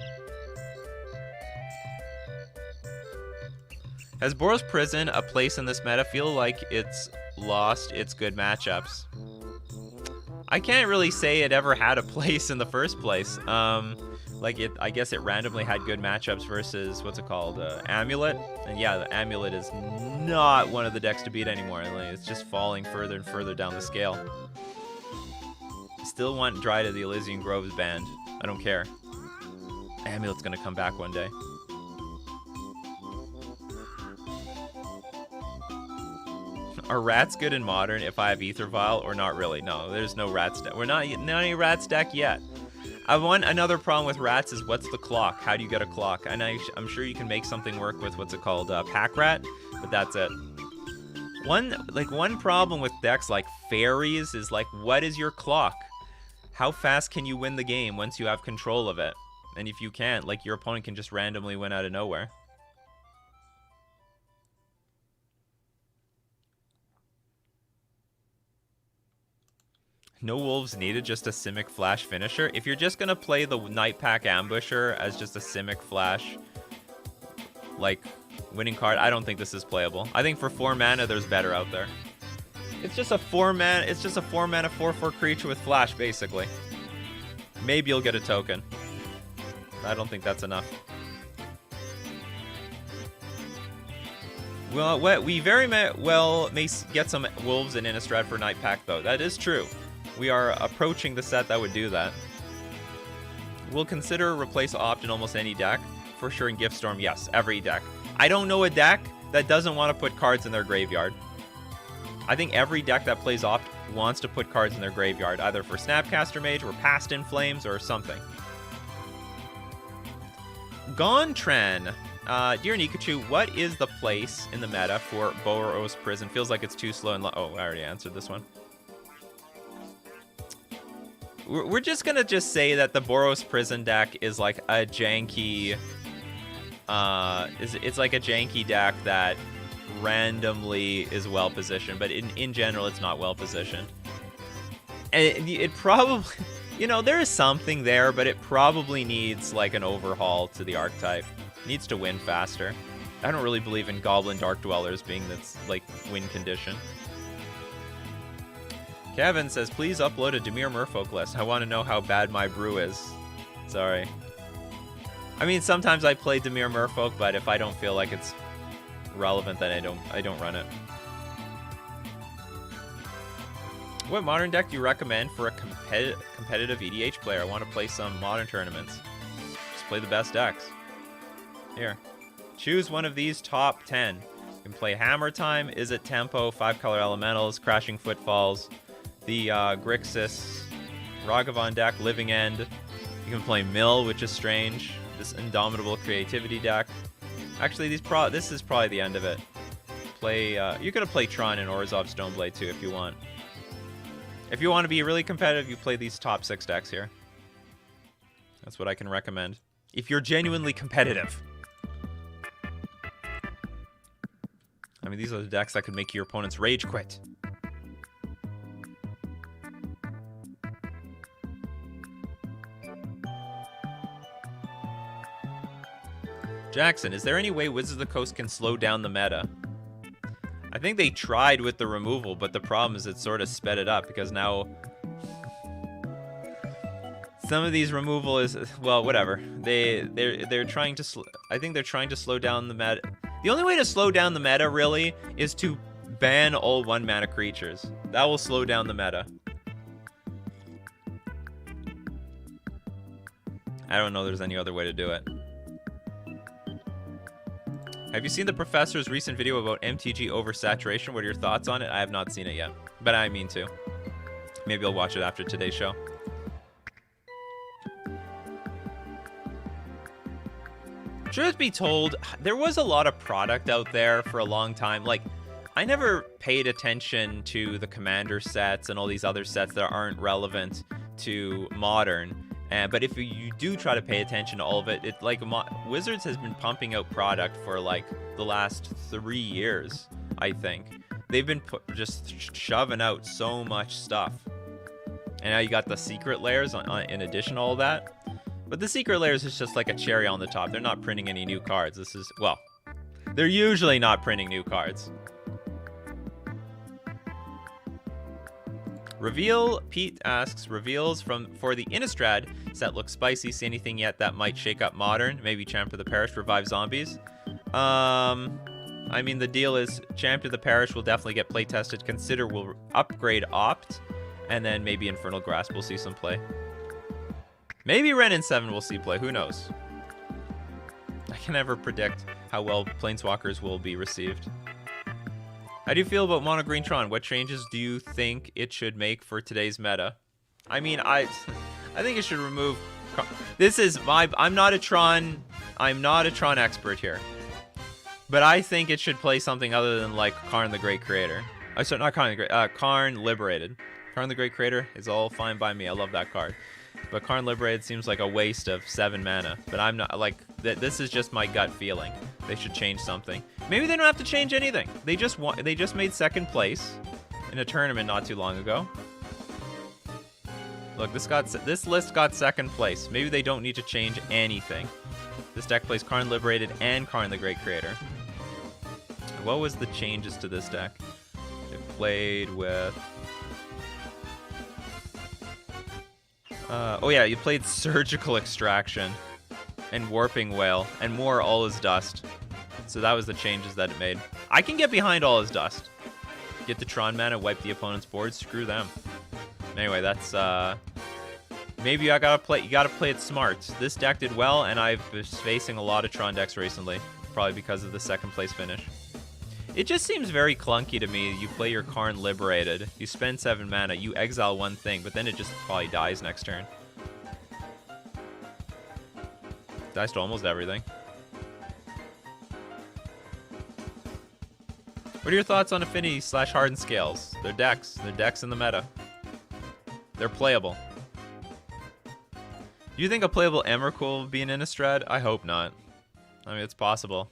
Has Boros Prison a place in this meta? Feel like it's lost its good matchups. I can't really say it ever had a place in the first place. I guess it randomly had good matchups versus, what's it called, Amulet. And yeah, the Amulet is not one of the decks to beat anymore. It's just falling further and further down the scale. Still want Dry to the Elysian Groves banned. I don't care. Amulet's gonna come back one day. Are rats good in Modern if I have Ether Vial or not really? No, there's no rats deck. We're not any rats deck yet. Another problem with rats is what's the clock? How do you get a clock? And I'm sure you can make something work with what's it called, Pack Rat, but that's it. One problem with decks like Fairies is like, what is your clock? How fast can you win the game once you have control of it? And if you can't, like, your opponent can just randomly win out of nowhere. No wolves needed, just a Simic Flash finisher. If you're just going to play the Night Pack Ambusher as just a Simic Flash, like, winning card, I don't think this is playable. I think for 4 mana, there's better out there. It's just a 4 mana, 4/4 creature with Flash, basically. Maybe you'll get a token. I don't think that's enough. Well, we very well may get some wolves in Innistrad for Night Pack, though. That is true. We are approaching the set that would do that. We'll consider replace Opt in almost any deck. For sure in Giftstorm, yes, every deck. I don't know a deck that doesn't want to put cards in their graveyard. I think every deck that plays Opt wants to put cards in their graveyard, either for Snapcaster Mage or Past in Flames or something. Gontran. Dear Nikachu, what is the place in the meta for Boros Prison? Feels like it's too slow and oh, I already answered this one. We're just gonna say that the Boros Prison deck is like a janky, it's like a janky deck that randomly is well positioned, but in general, it's not well positioned. And it probably, you know, there is something there, but it probably needs like an overhaul to the archetype. It needs to win faster. I don't really believe in Goblin Dark Dwellers being this like win condition. Kevin says, please upload a Dimir Merfolk list. I want to know how bad my brew is. Sorry. I mean, sometimes I play Dimir Merfolk, but if I don't feel like it's relevant, then I don't run it. What modern deck do you recommend for a competitive EDH player? I want to play some modern tournaments. Just play the best decks. Here. Choose one of these top 10. You can play Hammer Time, Is It Tempo, 5-color Elementals, Crashing Footfalls, the Grixis, Ragavan deck, Living End. You can play Mill, which is strange. This Indomitable Creativity deck. Actually, this is probably the end of it. You're gonna play Tron and Orzhov Stoneblade too if you want. If you want to be really competitive, you play these top 6 decks here. That's what I can recommend. If you're genuinely competitive. I mean, these are the decks that could make your opponents rage quit. Jackson, is there any way Wizards of the Coast can slow down the meta? I think they tried with the removal, but the problem is it sort of sped it up because now some of these removal is, well, whatever. They're trying to I think they're trying to slow down the meta. The only way to slow down the meta really is to ban all 1-mana creatures. That will slow down the meta. I don't know there's any other way to do it. Have you seen the professor's recent video about MTG oversaturation? What are your thoughts on it? I have not seen it yet, but I mean to. Maybe I'll watch it after today's show. Truth be told, there was a lot of product out there for a long time. Like, I never paid attention to the Commander sets and all these other sets that aren't relevant to Modern. But if you do try to pay attention to all of it, it's like Wizards has been pumping out product for like the last 3 years, I think. They've been just shoving out so much stuff. And now you got the secret layers in addition to all that. But the secret layers is just like a cherry on the top. They're not printing any new cards. This is, well, they're usually not printing new cards. Reveal, Pete asks, reveals for the Innistrad set looks spicy. See anything yet that might shake up Modern? Maybe Champ of the Parish, revive zombies? I mean, the deal is Champ of the Parish will definitely get play tested. Consider will upgrade Opt, and then maybe Infernal Grasp will see some play. Maybe Ren in 7 will see play. Who knows? I can never predict how well Planeswalkers will be received. How do you feel about Mono Green Tron? What changes do you think it should make for today's meta? I mean, I think it should remove. This is my. I'm not a Tron expert here, but I think it should play something other than like Karn the Great Creator. Oh, sorry, not Karn the Great. Karn Liberated. Karn the Great Creator is all fine by me. I love that card. But Karn Liberated seems like a waste of 7 mana. But I'm not, like, this is just my gut feeling. They should change something. Maybe they don't have to change anything. They just made 2nd place in a tournament not too long ago. Look, this list got 2nd place. Maybe they don't need to change anything. This deck plays Karn Liberated and Karn the Great Creator. What was the changes to this deck? It played with... oh yeah, you played Surgical Extraction and Warping Whale and more All Is Dust. So that was the changes that it made. I can get behind All Is Dust. Get the Tron mana, wipe the opponent's board, screw them. Anyway, that's maybe you gotta play it smart. This deck did well, and I've been facing a lot of Tron decks recently, probably because of the 2nd place finish. It just seems very clunky to me. You play your Karn Liberated, you spend 7 mana, you exile one thing, but then it just probably dies next turn. Dies to almost everything. What are your thoughts on Affinity / Hardened Scales? They're decks in the meta. They're playable. Do you think a playable Emrakul will be an Innistrad? I hope not. I mean, it's possible.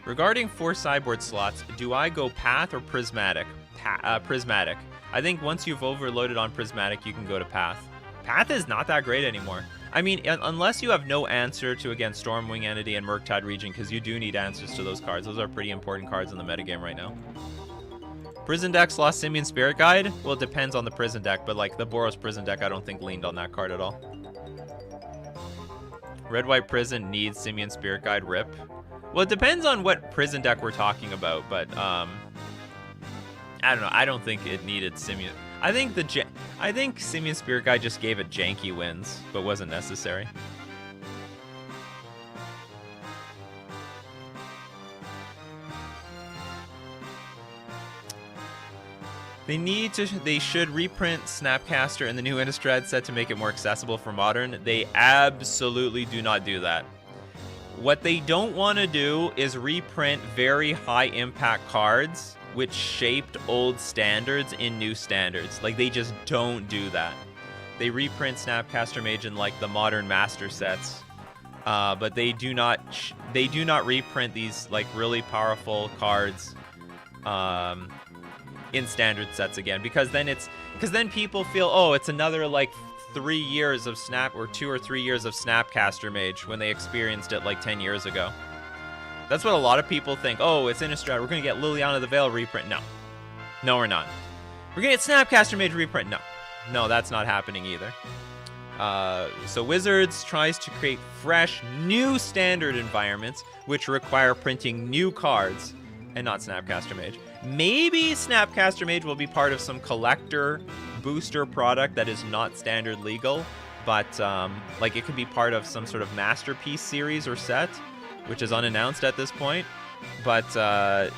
Regarding 4 sideboard slots, do I go Path or Prismatic? Prismatic. I think once you've overloaded on Prismatic, you can go to Path. Path is not that great anymore. I mean, unless you have no answer to, again, Stormwing Entity and Murktide Regent, because you do need answers to those cards. Those are pretty important cards in the metagame right now. Prison decks lost Simian Spirit Guide? Well, it depends on the Prison deck, but like the Boros Prison deck, I don't think leaned on that card at all. Red-White Prison needs Simian Spirit Guide rip. Well, it depends on what Prison deck we're talking about, but I don't know. I don't think it needed Simian. I think Simian Spirit Guide just gave it janky wins, but wasn't necessary. They should reprint Snapcaster in the new Innistrad set to make it more accessible for Modern. They absolutely do not do that. What they don't want to do is reprint very high impact cards which shaped old standards in new standards. Like, they just don't do that. They reprint Snapcaster Mage in like the Modern Master sets, but they do not reprint these like really powerful cards in standard sets again, because then people feel, oh, it's another like 3 years of 2 or 3 years of Snapcaster Mage when they experienced it like 10 years ago. That's what a lot of people think. Oh, it's Innistrad. We're going to get Liliana the Veil reprint. No. No, we're not. We're going to get Snapcaster Mage reprint. No. No, that's not happening either. So Wizards tries to create fresh, new standard environments which require printing new cards and not Snapcaster Mage. Maybe Snapcaster Mage will be part of some collector booster product that is not standard legal, but like it could be part of some sort of masterpiece series or set, which is unannounced at this point. but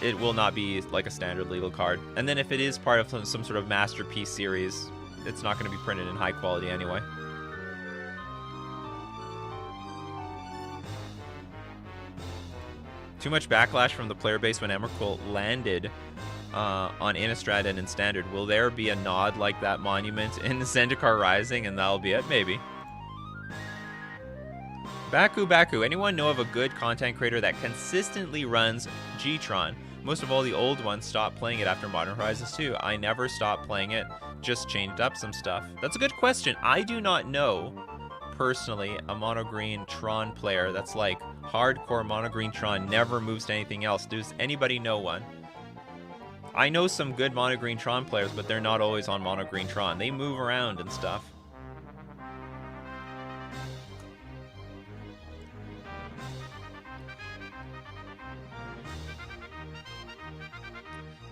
it will not be like a standard legal card. And then if it is part of some sort of masterpiece series, it's not going to be printed in high quality anyway. Too much backlash from the player base when Emrakul landed on Innistrad and in Standard. Will there be a nod like that monument in Zendikar Rising, and that'll be it? Maybe. Baku, anyone know of a good content creator that consistently runs G-Tron? Most of all the old ones stopped playing it after Modern Horizons 2. I never stopped playing it, just changed up some stuff. That's a good question. I do not know, personally, a mono green Tron player that's like hardcore mono green Tron, never moves to anything else. Does anybody know one? I know some good mono green Tron players, but they're not always on mono green Tron. They move around and stuff.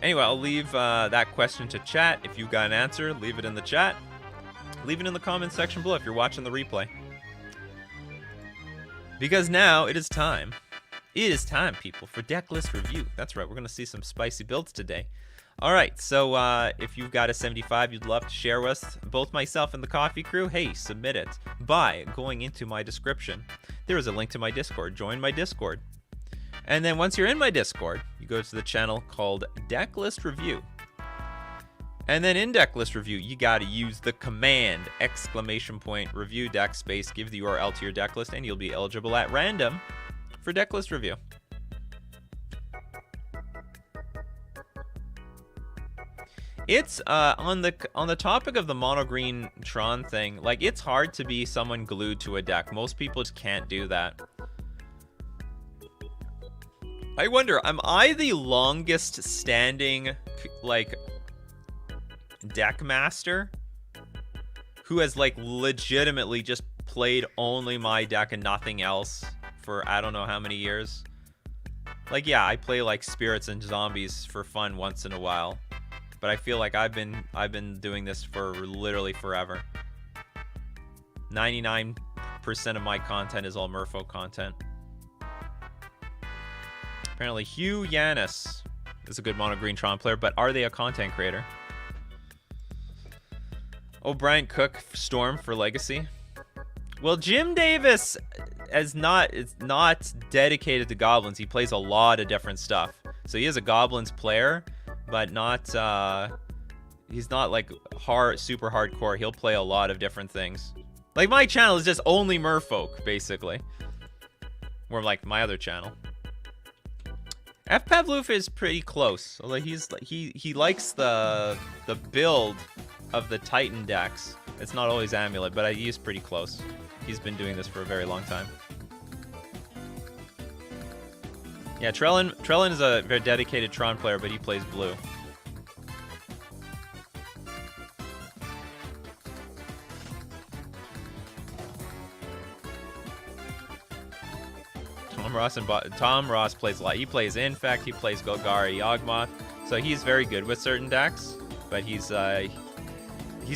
Anyway, I'll leave that question to chat. If you've got an answer, leave it in the chat. Leave it in the comments section below if you're watching the replay. Because now it is time. It is time, people, for Decklist review. That's right, we're going to see some spicy builds today. All right, so if you've got a 75 you'd love to share with both myself and the coffee crew, hey, submit it by going into my description. There is a link to my Discord. Join my Discord. And then once you're in my Discord, you go to the channel called Decklist Review. And then in Decklist Review, you got to use the command !review deck space, give the URL to your decklist, and you'll be eligible at random for Decklist Review. It's on the topic of the mono green Tron thing, like, it's hard to be someone glued to a deck. Most people just can't do that. I wonder, am I the longest standing, like, deck master who has, like, legitimately just played only my deck and nothing else for I don't know how many years? Like, yeah, I play, like, spirits and zombies for fun once in a while, but I feel like I've been doing this for literally forever. 99% of my content is all Merfolk content. Apparently, Hugh Yanis is a good mono green Tron player, but are they a content creator? O'Brien Cook Storm for Legacy. Well, Jim Davis is not dedicated to goblins. He plays a lot of different stuff. So he is a goblins player, but not he's not like super hardcore. He'll play a lot of different things. Like, my channel is just only Merfolk, basically. Or like my other channel. F. Pavlov is pretty close. Although he likes the build of the Titan decks. It's not always Amulet, but he's pretty close. He's been doing this for a very long time. Yeah, Trellin is a very dedicated Tron player, but he plays blue. Tom Ross plays a lot. He plays Infect, he plays Golgari Yawgmoth, so he's very good with certain decks, but he's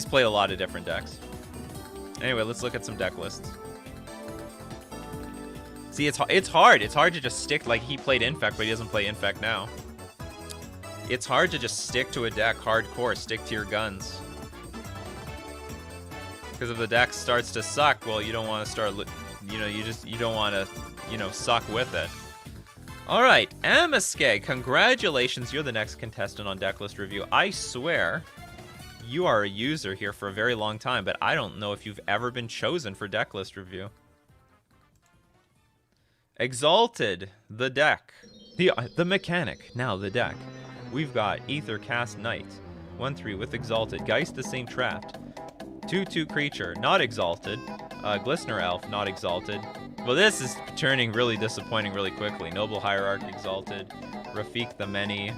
played a lot of different decks. Anyway, let's look at some deck lists. See, it's hard. It's hard to just stick, like, he played Infect, but he doesn't play Infect now. It's hard to just stick to a deck hardcore, stick to your guns. Because if the deck starts to suck, well, you don't want to start, you don't want to, suck with it. All right, Amaske, congratulations. You're the next contestant on Decklist Review. I swear you are a user here for a very long time, but I don't know if you've ever been chosen for Decklist Review. Exalted, the deck. The mechanic, now the deck. We've got Aethercast Knight, 1/3 with Exalted. Geist the Saint Trapped. 2/2 creature, not Exalted. Glistener Elf, not Exalted. Well, this is turning really disappointing really quickly. Noble Hierarch, Exalted. Rafik the Many.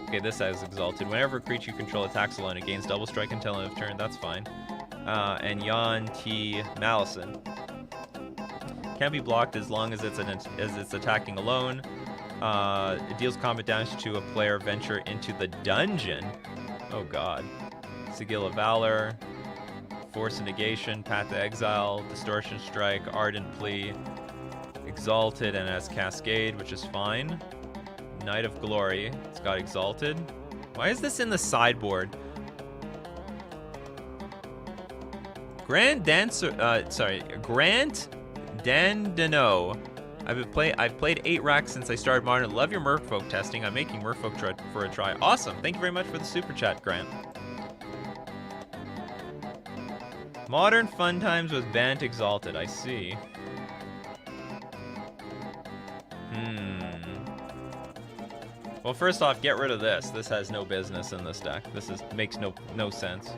Okay, this has Exalted. Whenever a creature you control attacks alone, it gains double strike until end of turn. That's fine. And Yan T. Malison. Can't be blocked as long as it's attacking alone. It deals combat damage to a player venture into the dungeon. Oh god. Sigil of Valor. Force of Negation, Path to Exile, Distortion Strike, Ardent Plea, Exalted, and has Cascade, which is fine. Knight of Glory. It's got Exalted. Why is this in the sideboard? Grant Dandano. I've played 8 racks since I started Modern. Love your Merfolk testing. I'm making Merfolk for a try. Awesome. Thank you very much for the super chat, Grant. Modern Fun Times with Bant Exalted. I see. Well, first off, get rid of this. This has no business in this deck. This makes no sense.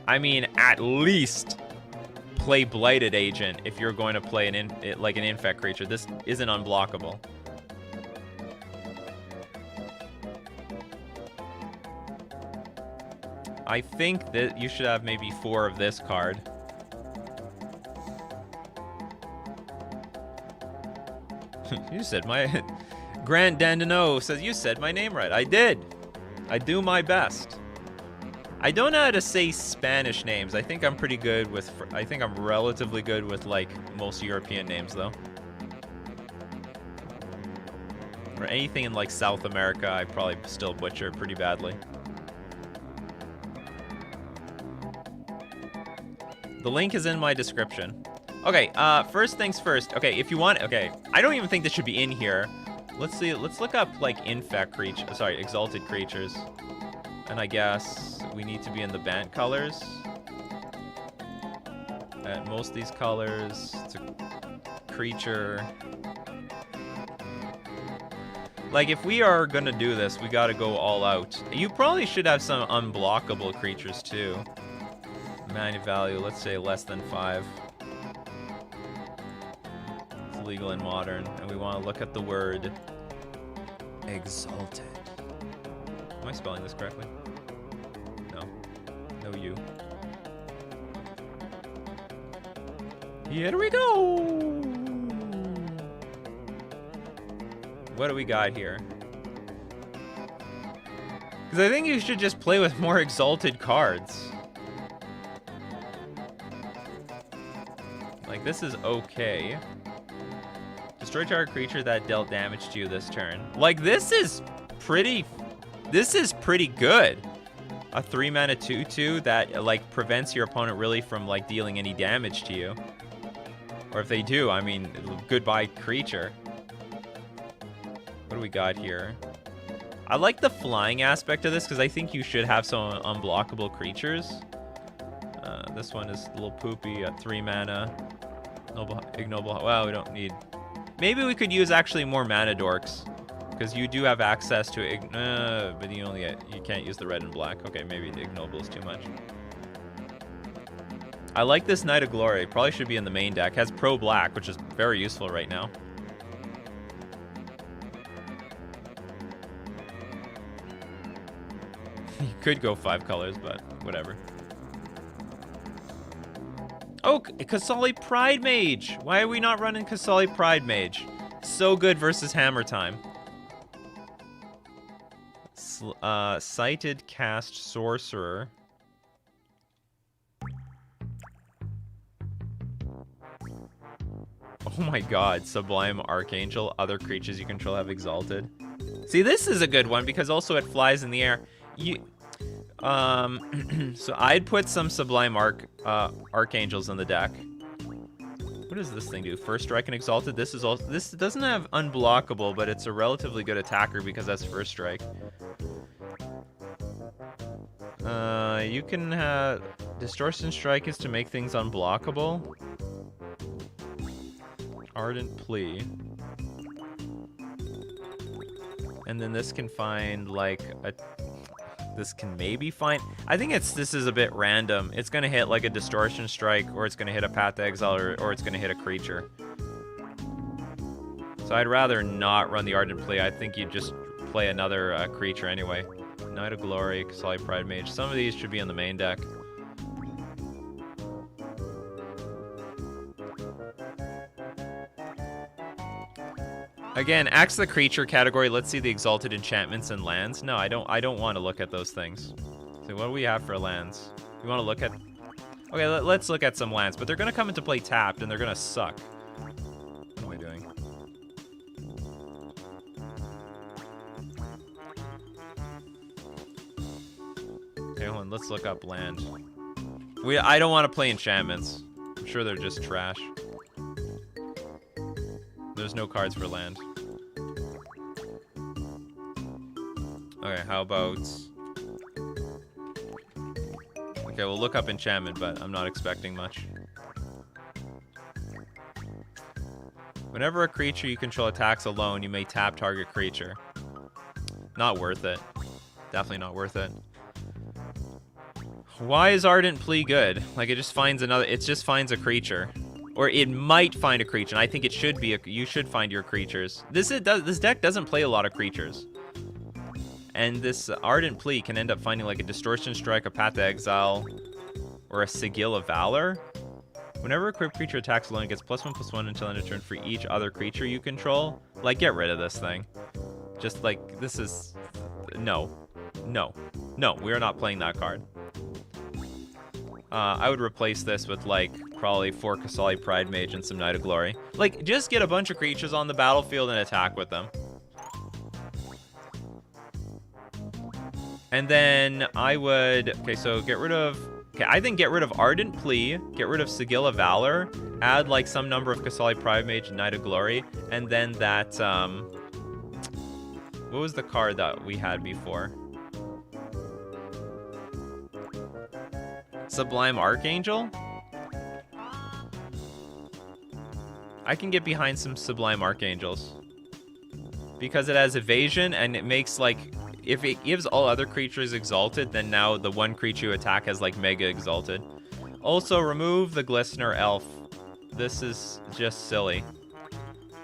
I mean, at least play Blighted Agent if you're going to play an infect creature. This isn't unblockable. I think that you should have maybe 4 of this card. You said my... Grant Dandano says, you said my name right. I did. I do my best. I don't know how to say Spanish names. I think I'm pretty good with... I think I'm relatively good with, like, most European names, though. Or anything in, like, South America, I probably still butcher pretty badly. The link is in my description. Okay, first things first. Okay, if you want... Okay, I don't even think this should be in here. Let's see. Let's look up, like, infect creature... Sorry, exalted creatures. And I guess we need to be in the Bant colors. At most of these colors, it's a creature. Like, if we are gonna do this, we gotta go all out. You probably should have some unblockable creatures, too. Mana value, let's say less than 5. It's legal in Modern. And we want to look at the word Exalted. Am I spelling this correctly? No. No, you. Here we go! What do we got here? Because I think you should just play with more exalted cards. Like, this is okay. Destroy target creature that dealt damage to you this turn. Like, this is pretty good. A 3-mana 2/2 that, like, prevents your opponent really from, like, dealing any damage to you. Or if they do, I mean, goodbye creature. What do we got here? I like the flying aspect of this because I think you should have some unblockable creatures. This one is a little poopy at 3 mana. Ignoble. Well, we don't need... Maybe we could use actually more mana dorks. Because you do have access to... but you can't use the red and black. Okay, maybe the ignoble is too much. I like this Knight of Glory. Probably should be in the main deck. Has pro black, which is very useful right now. You could go 5 colors, but whatever. Oh, Kasali Pride Mage. Why are we not running Kasali Pride Mage? So good versus Hammer Time. Sighted Cast Sorcerer. Oh my god, Sublime Archangel. Other creatures you control have exalted. See, this is a good one because also it flies in the air. So I'd put some Sublime Archangels in the deck. What does this thing do? First strike and exalted. This doesn't have unblockable, but it's a relatively good attacker because that's first strike. You can have Distortion Strike is to make things unblockable. Ardent Plea. And then this can find like a... This can maybe find... I think this is a bit random. It's going to hit like a Distortion Strike, or it's going to hit a Path to Exile, or it's going to hit a creature. So I'd rather not run the Ardent Plea. I think you just play another creature anyway. Knight of Glory, Kasali Pride Mage. Some of these should be in the main deck. Again, axe the creature category. Let's see the exalted enchantments and lands. No, I don't want to look at those things. So what do we have for lands? You want to look at... Okay, let's look at some lands, but they're going to come into play tapped, and they're going to suck. What am I doing? Hey, hold on, let's look up land. I don't want to play enchantments. I'm sure they're just trash. There's no cards for land. Okay, how about... Okay, we'll look up enchantment, but I'm not expecting much. Whenever a creature you control attacks alone, you may tap target creature. Not worth it. Definitely not worth it. Why is Ardent Plea good? Like, it just finds a creature. Or it might find a creature, and I think it should be you should find your creatures. This deck doesn't play a lot of creatures. And this Ardent Plea can end up finding like a Distortion Strike, a Path to Exile, or a Sigil of Valor. Whenever a equipped creature attacks alone, it gets +1/+1 until end of turn for each other creature you control. Like, get rid of this thing. Just like, this is... No. No. No, we are not playing that card. I would replace this with, like, probably 4 Kasali Pride Mage and some Knight of Glory. Like, just get a bunch of creatures on the battlefield and attack with them. And then I would... Okay, so get rid of... Okay, I think get rid of Ardent Plea, get rid of Sigil of Valor, add, like, some number of Kasali Pride Mage and Knight of Glory, and then that, what was the card that we had before? Sublime Archangel? I can get behind some Sublime Archangels. Because it has evasion, and it makes, like... If it gives all other creatures Exalted, then now the one creature you attack has, like, Mega Exalted. Also, remove the Glistener Elf. This is just silly.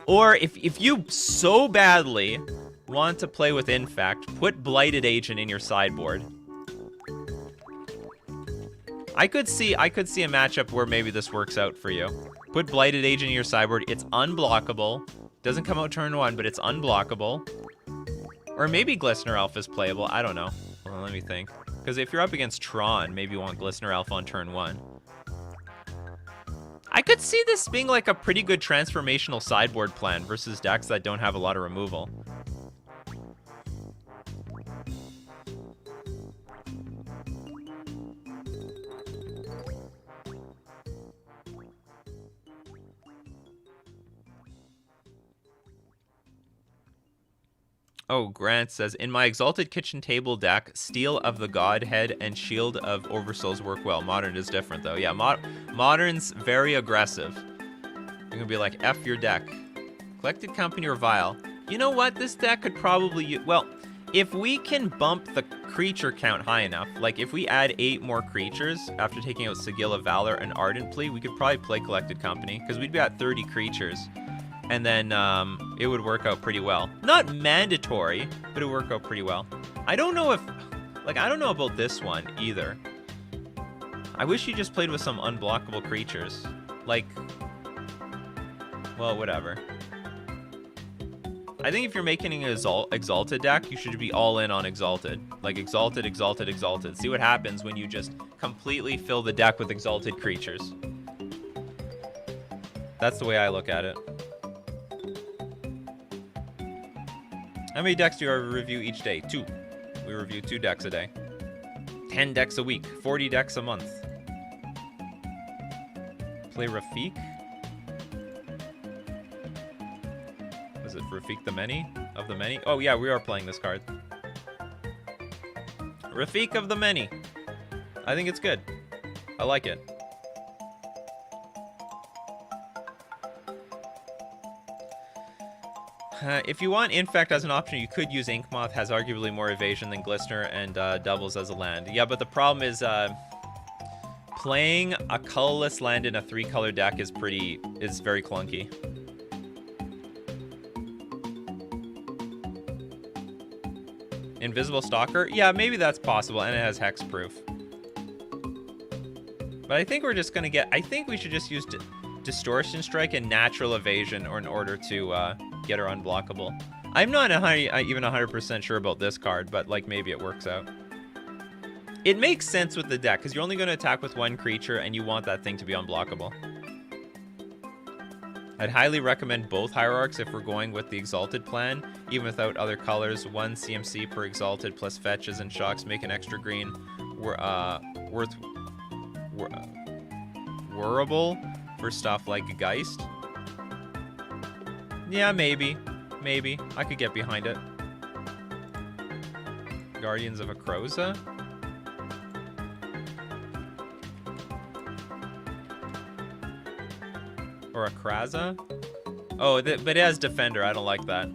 Or, if you so badly want to play with Infect, put Blighted Agent in your sideboard. I could see a matchup where maybe this works out for you. Put Blighted Agent in your sideboard. It's unblockable. Doesn't come out turn 1, but it's unblockable. Or maybe Glistener Elf is playable. I don't know. Well, let me think. Because if you're up against Tron, maybe you want Glistener Elf on turn 1. I could see this being like a pretty good transformational sideboard plan versus decks that don't have a lot of removal. Oh, Grant says, in my Exalted Kitchen Table deck, Steel of the Godhead and Shield of Oversouls work well. Modern is different, though. Yeah, Modern's very aggressive. You're going to be like, F your deck. Collected Company or Vial. You know what? This deck could probably... Well, if we can bump the creature count high enough, like if we add 8 more creatures after taking out Sigil of Valor and Ardent Plea, we could probably play Collected Company, because we'd be at 30 creatures. And then it would work out pretty well. Not mandatory, but it would work out pretty well. I don't know if... Like, I don't know about this one, either. I wish you just played with some unblockable creatures. Like... Well, whatever. I think if you're making an Exalted deck, you should be all in on Exalted. Like, Exalted, Exalted, Exalted. See what happens when you just completely fill the deck with Exalted creatures. That's the way I look at it. How many decks do you review each day? 2. We review 2 decks a day. 10 decks a week. 40 decks a month. Play Rafiq? Is it Rafiq the Many? Of the Many? Oh yeah, we are playing this card. Rafiq of the Many. I think it's good. I like it. If you want Infect as an option, you could use Inkmoth. Has arguably more evasion than Glistener and doubles as a land. Yeah, but the problem is playing a colorless land in a 3-color deck is very clunky. Invisible Stalker? Yeah, maybe that's possible, and it has hexproof. But I think we're just gonna get... I think we should just use Distortion Strike and Natural Evasion in order to get her unblockable. I'm not even 100% sure about this card, but like maybe it works out. It makes sense with the deck, because you're only going to attack with 1 creature, and you want that thing to be unblockable. I'd highly recommend both Hierarchs if we're going with the Exalted plan, even without other colors. 1 CMC per Exalted plus fetches and shocks make an extra green. worable for stuff like Geist. Yeah, maybe. Maybe. I could get behind it. Guardians of Akroza? Or Akraza? Oh, but it has Defender. I don't like that.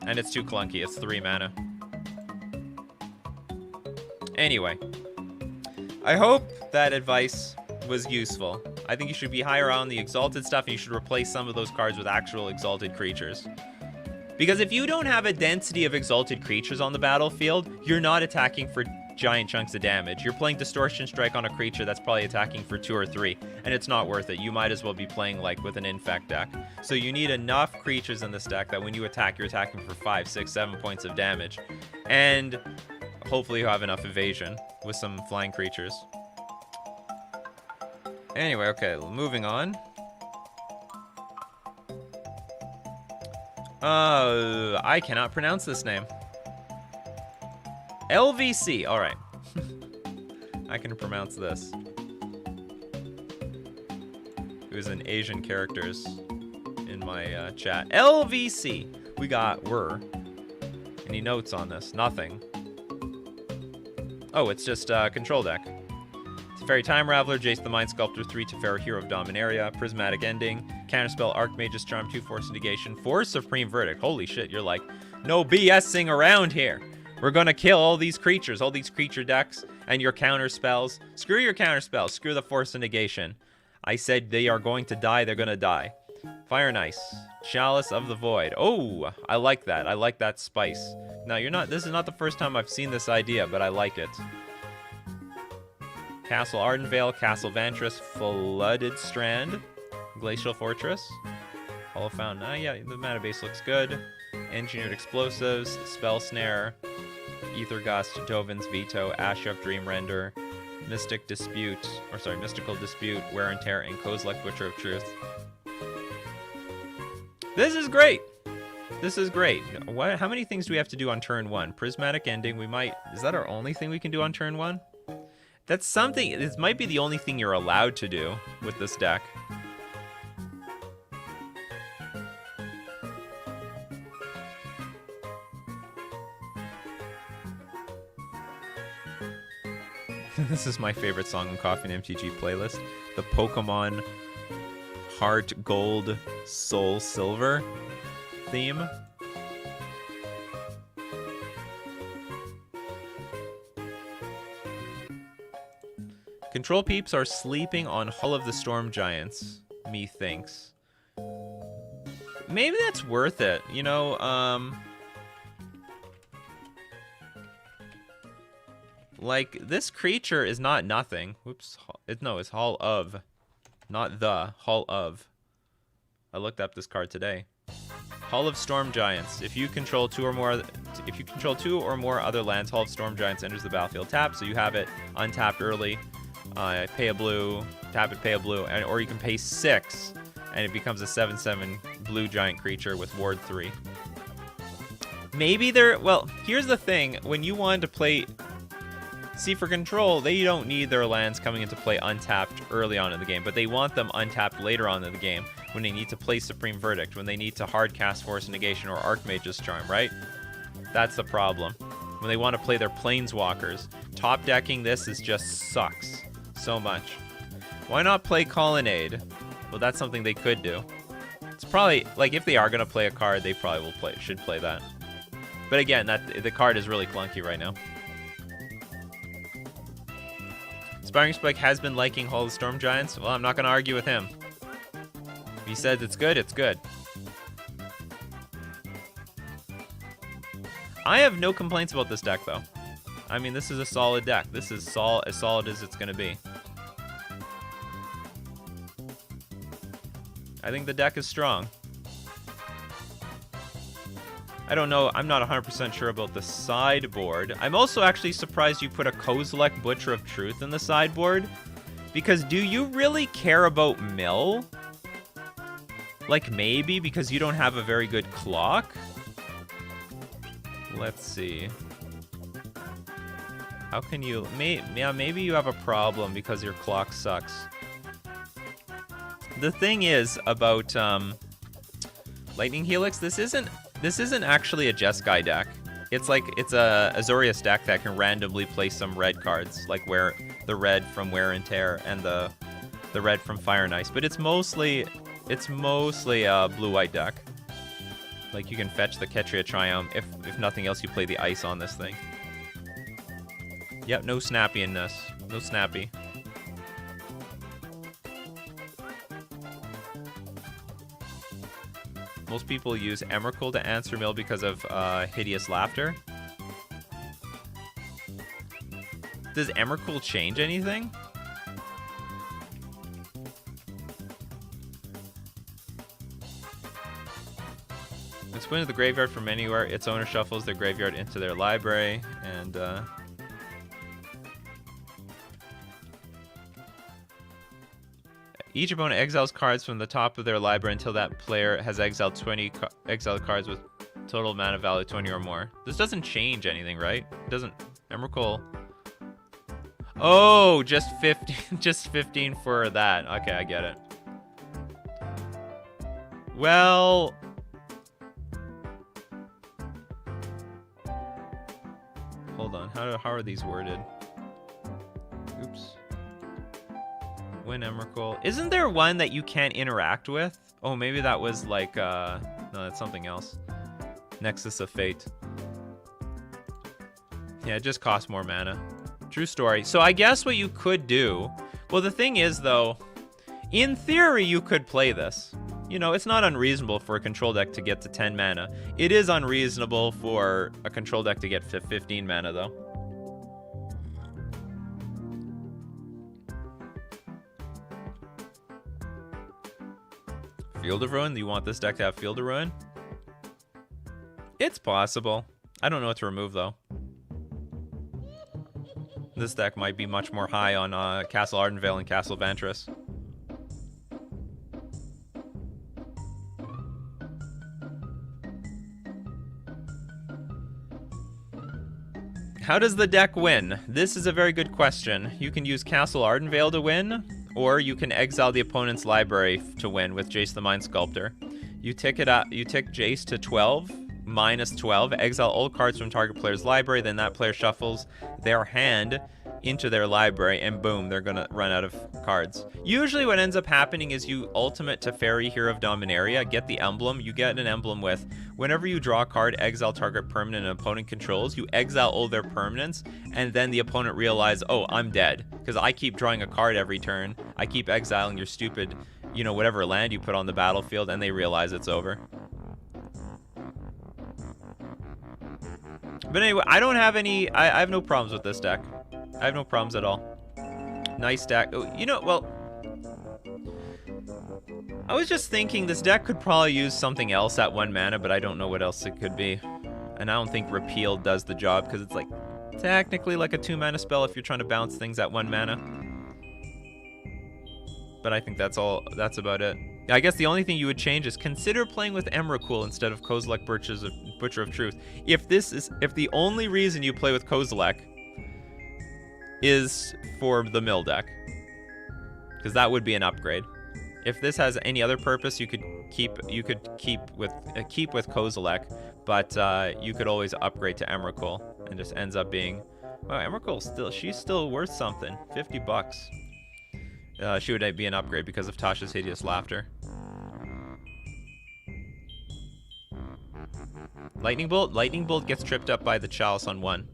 And it's too clunky. It's 3 mana. Anyway. I hope that advice was useful. I think you should be higher on the Exalted stuff, and you should replace some of those cards with actual Exalted creatures. Because if you don't have a density of Exalted creatures on the battlefield, you're not attacking for giant chunks of damage. You're playing Distortion Strike on a creature that's probably attacking for 2 or 3, and it's not worth it. You might as well be playing like with an Infect deck. So you need enough creatures in this deck that when you attack, you're attacking for 5, 6, 7 points of damage. And hopefully you have enough evasion with some flying creatures. Anyway, okay, moving on. I cannot pronounce this name. LVC, all right. I can pronounce this. It was in Asian characters in my chat. LVC. We got Any notes on this? Nothing. Oh, it's just a control deck. Teferi Time Raveler, Jace the Mind Sculptor, 3 Teferi Hero of Dominaria, Prismatic Ending, Counterspell, Archmage's Charm, 2 Force Negation, 4 Supreme Verdict. Holy shit, you're like, no BSing around here. We're gonna kill all these creatures, all these creature decks, and your counter spells. Screw your counter spells, screw the Force of Negation. I said they are going to die, they're gonna die. Fire and Ice, Chalice of the Void. Oh, I like that. I like that spice. Now, this is not the first time I've seen this idea, but I like it. Castle Ardenvale, Castle Vantress, Flooded Strand, Glacial Fortress, Hall of Fountain. Yeah, the mana base looks good. Engineered Explosives, Spell Snare, Ether Gust, Dovin's Veto, Ash of Dream Render, Mystical Dispute, Wear and Tear, and Kozilek, Butcher of Truth. This is great! This is great. How many things do we have to do on turn 1? Prismatic Ending, is that our only thing we can do on turn 1? That's something, this might be the only thing you're allowed to do with this deck. This is my favorite song on Coffee and MTG playlist. The Pokemon Heart Gold Soul Silver theme. Control peeps are sleeping on Hull of the Storm Giants, methinks. Maybe that's worth it, you know, like, this creature is not nothing. Whoops, no, it's Hall of, not the, Hall of. I looked up this card today. Hall of Storm Giants. If you control 2 or more other lands, Hall of Storm Giants enters the battlefield tapped, so you have it untapped early. Pay a blue, tap it, pay a blue, or you can pay 6, and it becomes a 7/7 blue giant creature with Ward 3. Maybe well, here's the thing. When you want to play... See, for control, they don't need their lands coming into play untapped early on in the game, but they want them untapped later on in the game when they need to play Supreme Verdict, when they need to hard cast Force Negation or Archmage's Charm, right? That's the problem. When they want to play their Planeswalkers. Top decking this just sucks so much. Why not play Colonnade? Well, that's something they could do. It's probably, like, if they are going to play a card, they probably should play that. But again, the card is really clunky right now. Inspiring Spike has been liking Hall of the Storm Giants. Well, I'm not going to argue with him. If he says it's good, it's good. I have no complaints about this deck, though. I mean, this is a solid deck. This is as solid as it's going to be. I think the deck is strong. I don't know. I'm not 100% sure about the sideboard. I'm also actually surprised you put a Kozilek Butcher of Truth in the sideboard. Because do you really care about mill? Like, maybe because you don't have a very good clock? Let's see. How can you... yeah, maybe you have a problem because your clock sucks. The thing is about Lightning Helix, this isn't actually a Jeskai deck. It's a Azorius deck that can randomly play some red cards, like the red from Wear and Tear and the red from Fire and Ice. But it's mostly a blue-white deck. Like, you can fetch the Ketria Triumph. If nothing else, you play the ice on this thing. Yep, no snappy in this. No snappy. Most people use Emrakul to answer Mill because of Hideous Laughter. Does Emrakul change anything? It's going to the graveyard from anywhere. Its owner shuffles their graveyard into their library, and each opponent exiles cards from the top of their library until that player has exiled 20 exiled cards with total mana value 20 or more. This doesn't change anything, right? It doesn't. Emrakul. Oh, just 15, just 15 for that. Okay, I get it. Well, hold on. How are these worded? Oops. Win Emrakul. Isn't there one that you can't interact with? Oh, maybe that was like, no, that's something else. Nexus of Fate. Yeah, it just costs more mana. True story. So I guess what you could do... Well, the thing is, though, in theory, you could play this. You know, it's not unreasonable for a control deck to get to 10 mana. It is unreasonable for a control deck to get to 15 mana, though. Field of Ruin? Do you want this deck to have Field of Ruin? It's possible. I don't know what to remove, though. This deck might be much more high on Castle Ardenvale and Castle Ventress. How does the deck win? This is a very good question. You can use Castle Ardenvale to win, or you can exile the opponent's library to win with Jace the Mind Sculptor. You tick Jace to 12, minus 12, exile all cards from target player's library, then that player shuffles their hand into their library, and boom, they're gonna run out of cards. Usually what ends up happening is you ultimate to Fairy Hero of Dominaria, get the emblem. You get an emblem with, whenever you draw a card, exile target permanent an opponent controls, you exile all their permanents, and then the opponent realizes, oh, I'm dead, because I keep drawing a card every turn. I keep exiling your stupid, you know, whatever land you put on the battlefield, and they realize it's over. But anyway, I don't have any, I have no problems with this deck. I have no problems at all. Nice deck. Oh, you know, well, I was just thinking this deck could probably use something else at 1 mana, but I don't know what else it could be. And I don't think Repeal does the job, because it's like technically like a 2 mana spell if you're trying to bounce things at 1 mana. But I think that's about it. I guess the only thing you would change is consider playing with Emrakul instead of Kozilek Butcher of Truth. If the only reason you play with Kozilek is for the mill deck, because that would be an upgrade. If this has any other purpose, you could keep with Kozilek, but you could always upgrade to Emrakul, and just ends up being, well, Emrakul she's still worth something. $50. She would be an upgrade because of Tasha's Hideous Laughter. Lightning Bolt gets tripped up by the Chalice on 1.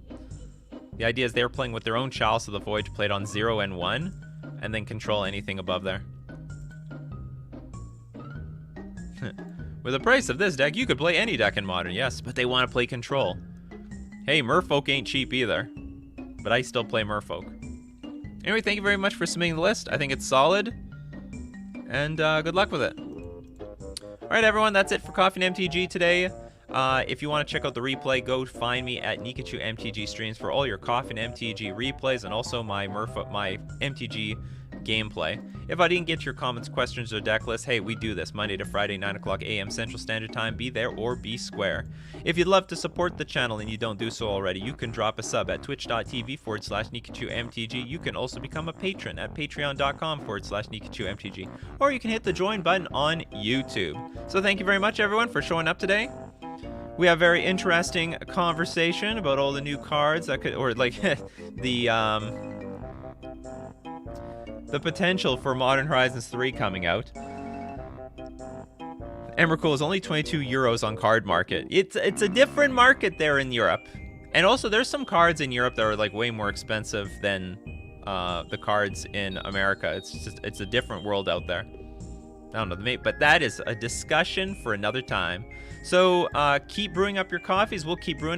The idea is they're playing with their own Chalice of the Void to play it on 0 and 1, and then control anything above there. With the price of this deck, you could play any deck in Modern, yes, but they want to play Control. Hey, Merfolk ain't cheap either, but I still play Merfolk. Anyway, thank you very much for submitting the list. I think it's solid, and good luck with it. All right, everyone, that's it for Coffee and MTG today. If you want to check out the replay, go find me at Nikachu MTG streams for all your Coffee and MTG replays, and also my MTG gameplay. If I didn't get to your comments, questions, or deck list, hey, we do this Monday to Friday, 9 o'clock a.m. Central Standard Time. Be there or be square. If you'd love to support the channel and you don't do so already, you can drop a sub at twitch.tv/Nikachu MTG. You can also become a patron at patreon.com/Nikachu MTG. Or you can hit the join button on YouTube. So thank you very much, everyone, for showing up today. We have a very interesting conversation about all the new cards that could, or like the potential for Modern Horizons 3 coming out. Emrakul is only 22 euros on Card Market. It's a different market there in Europe. And also there's some cards in Europe that are like way more expensive than the cards in America. It's a different world out there. I don't know, but that is a discussion for another time. So keep brewing up your coffees. We'll keep brewing.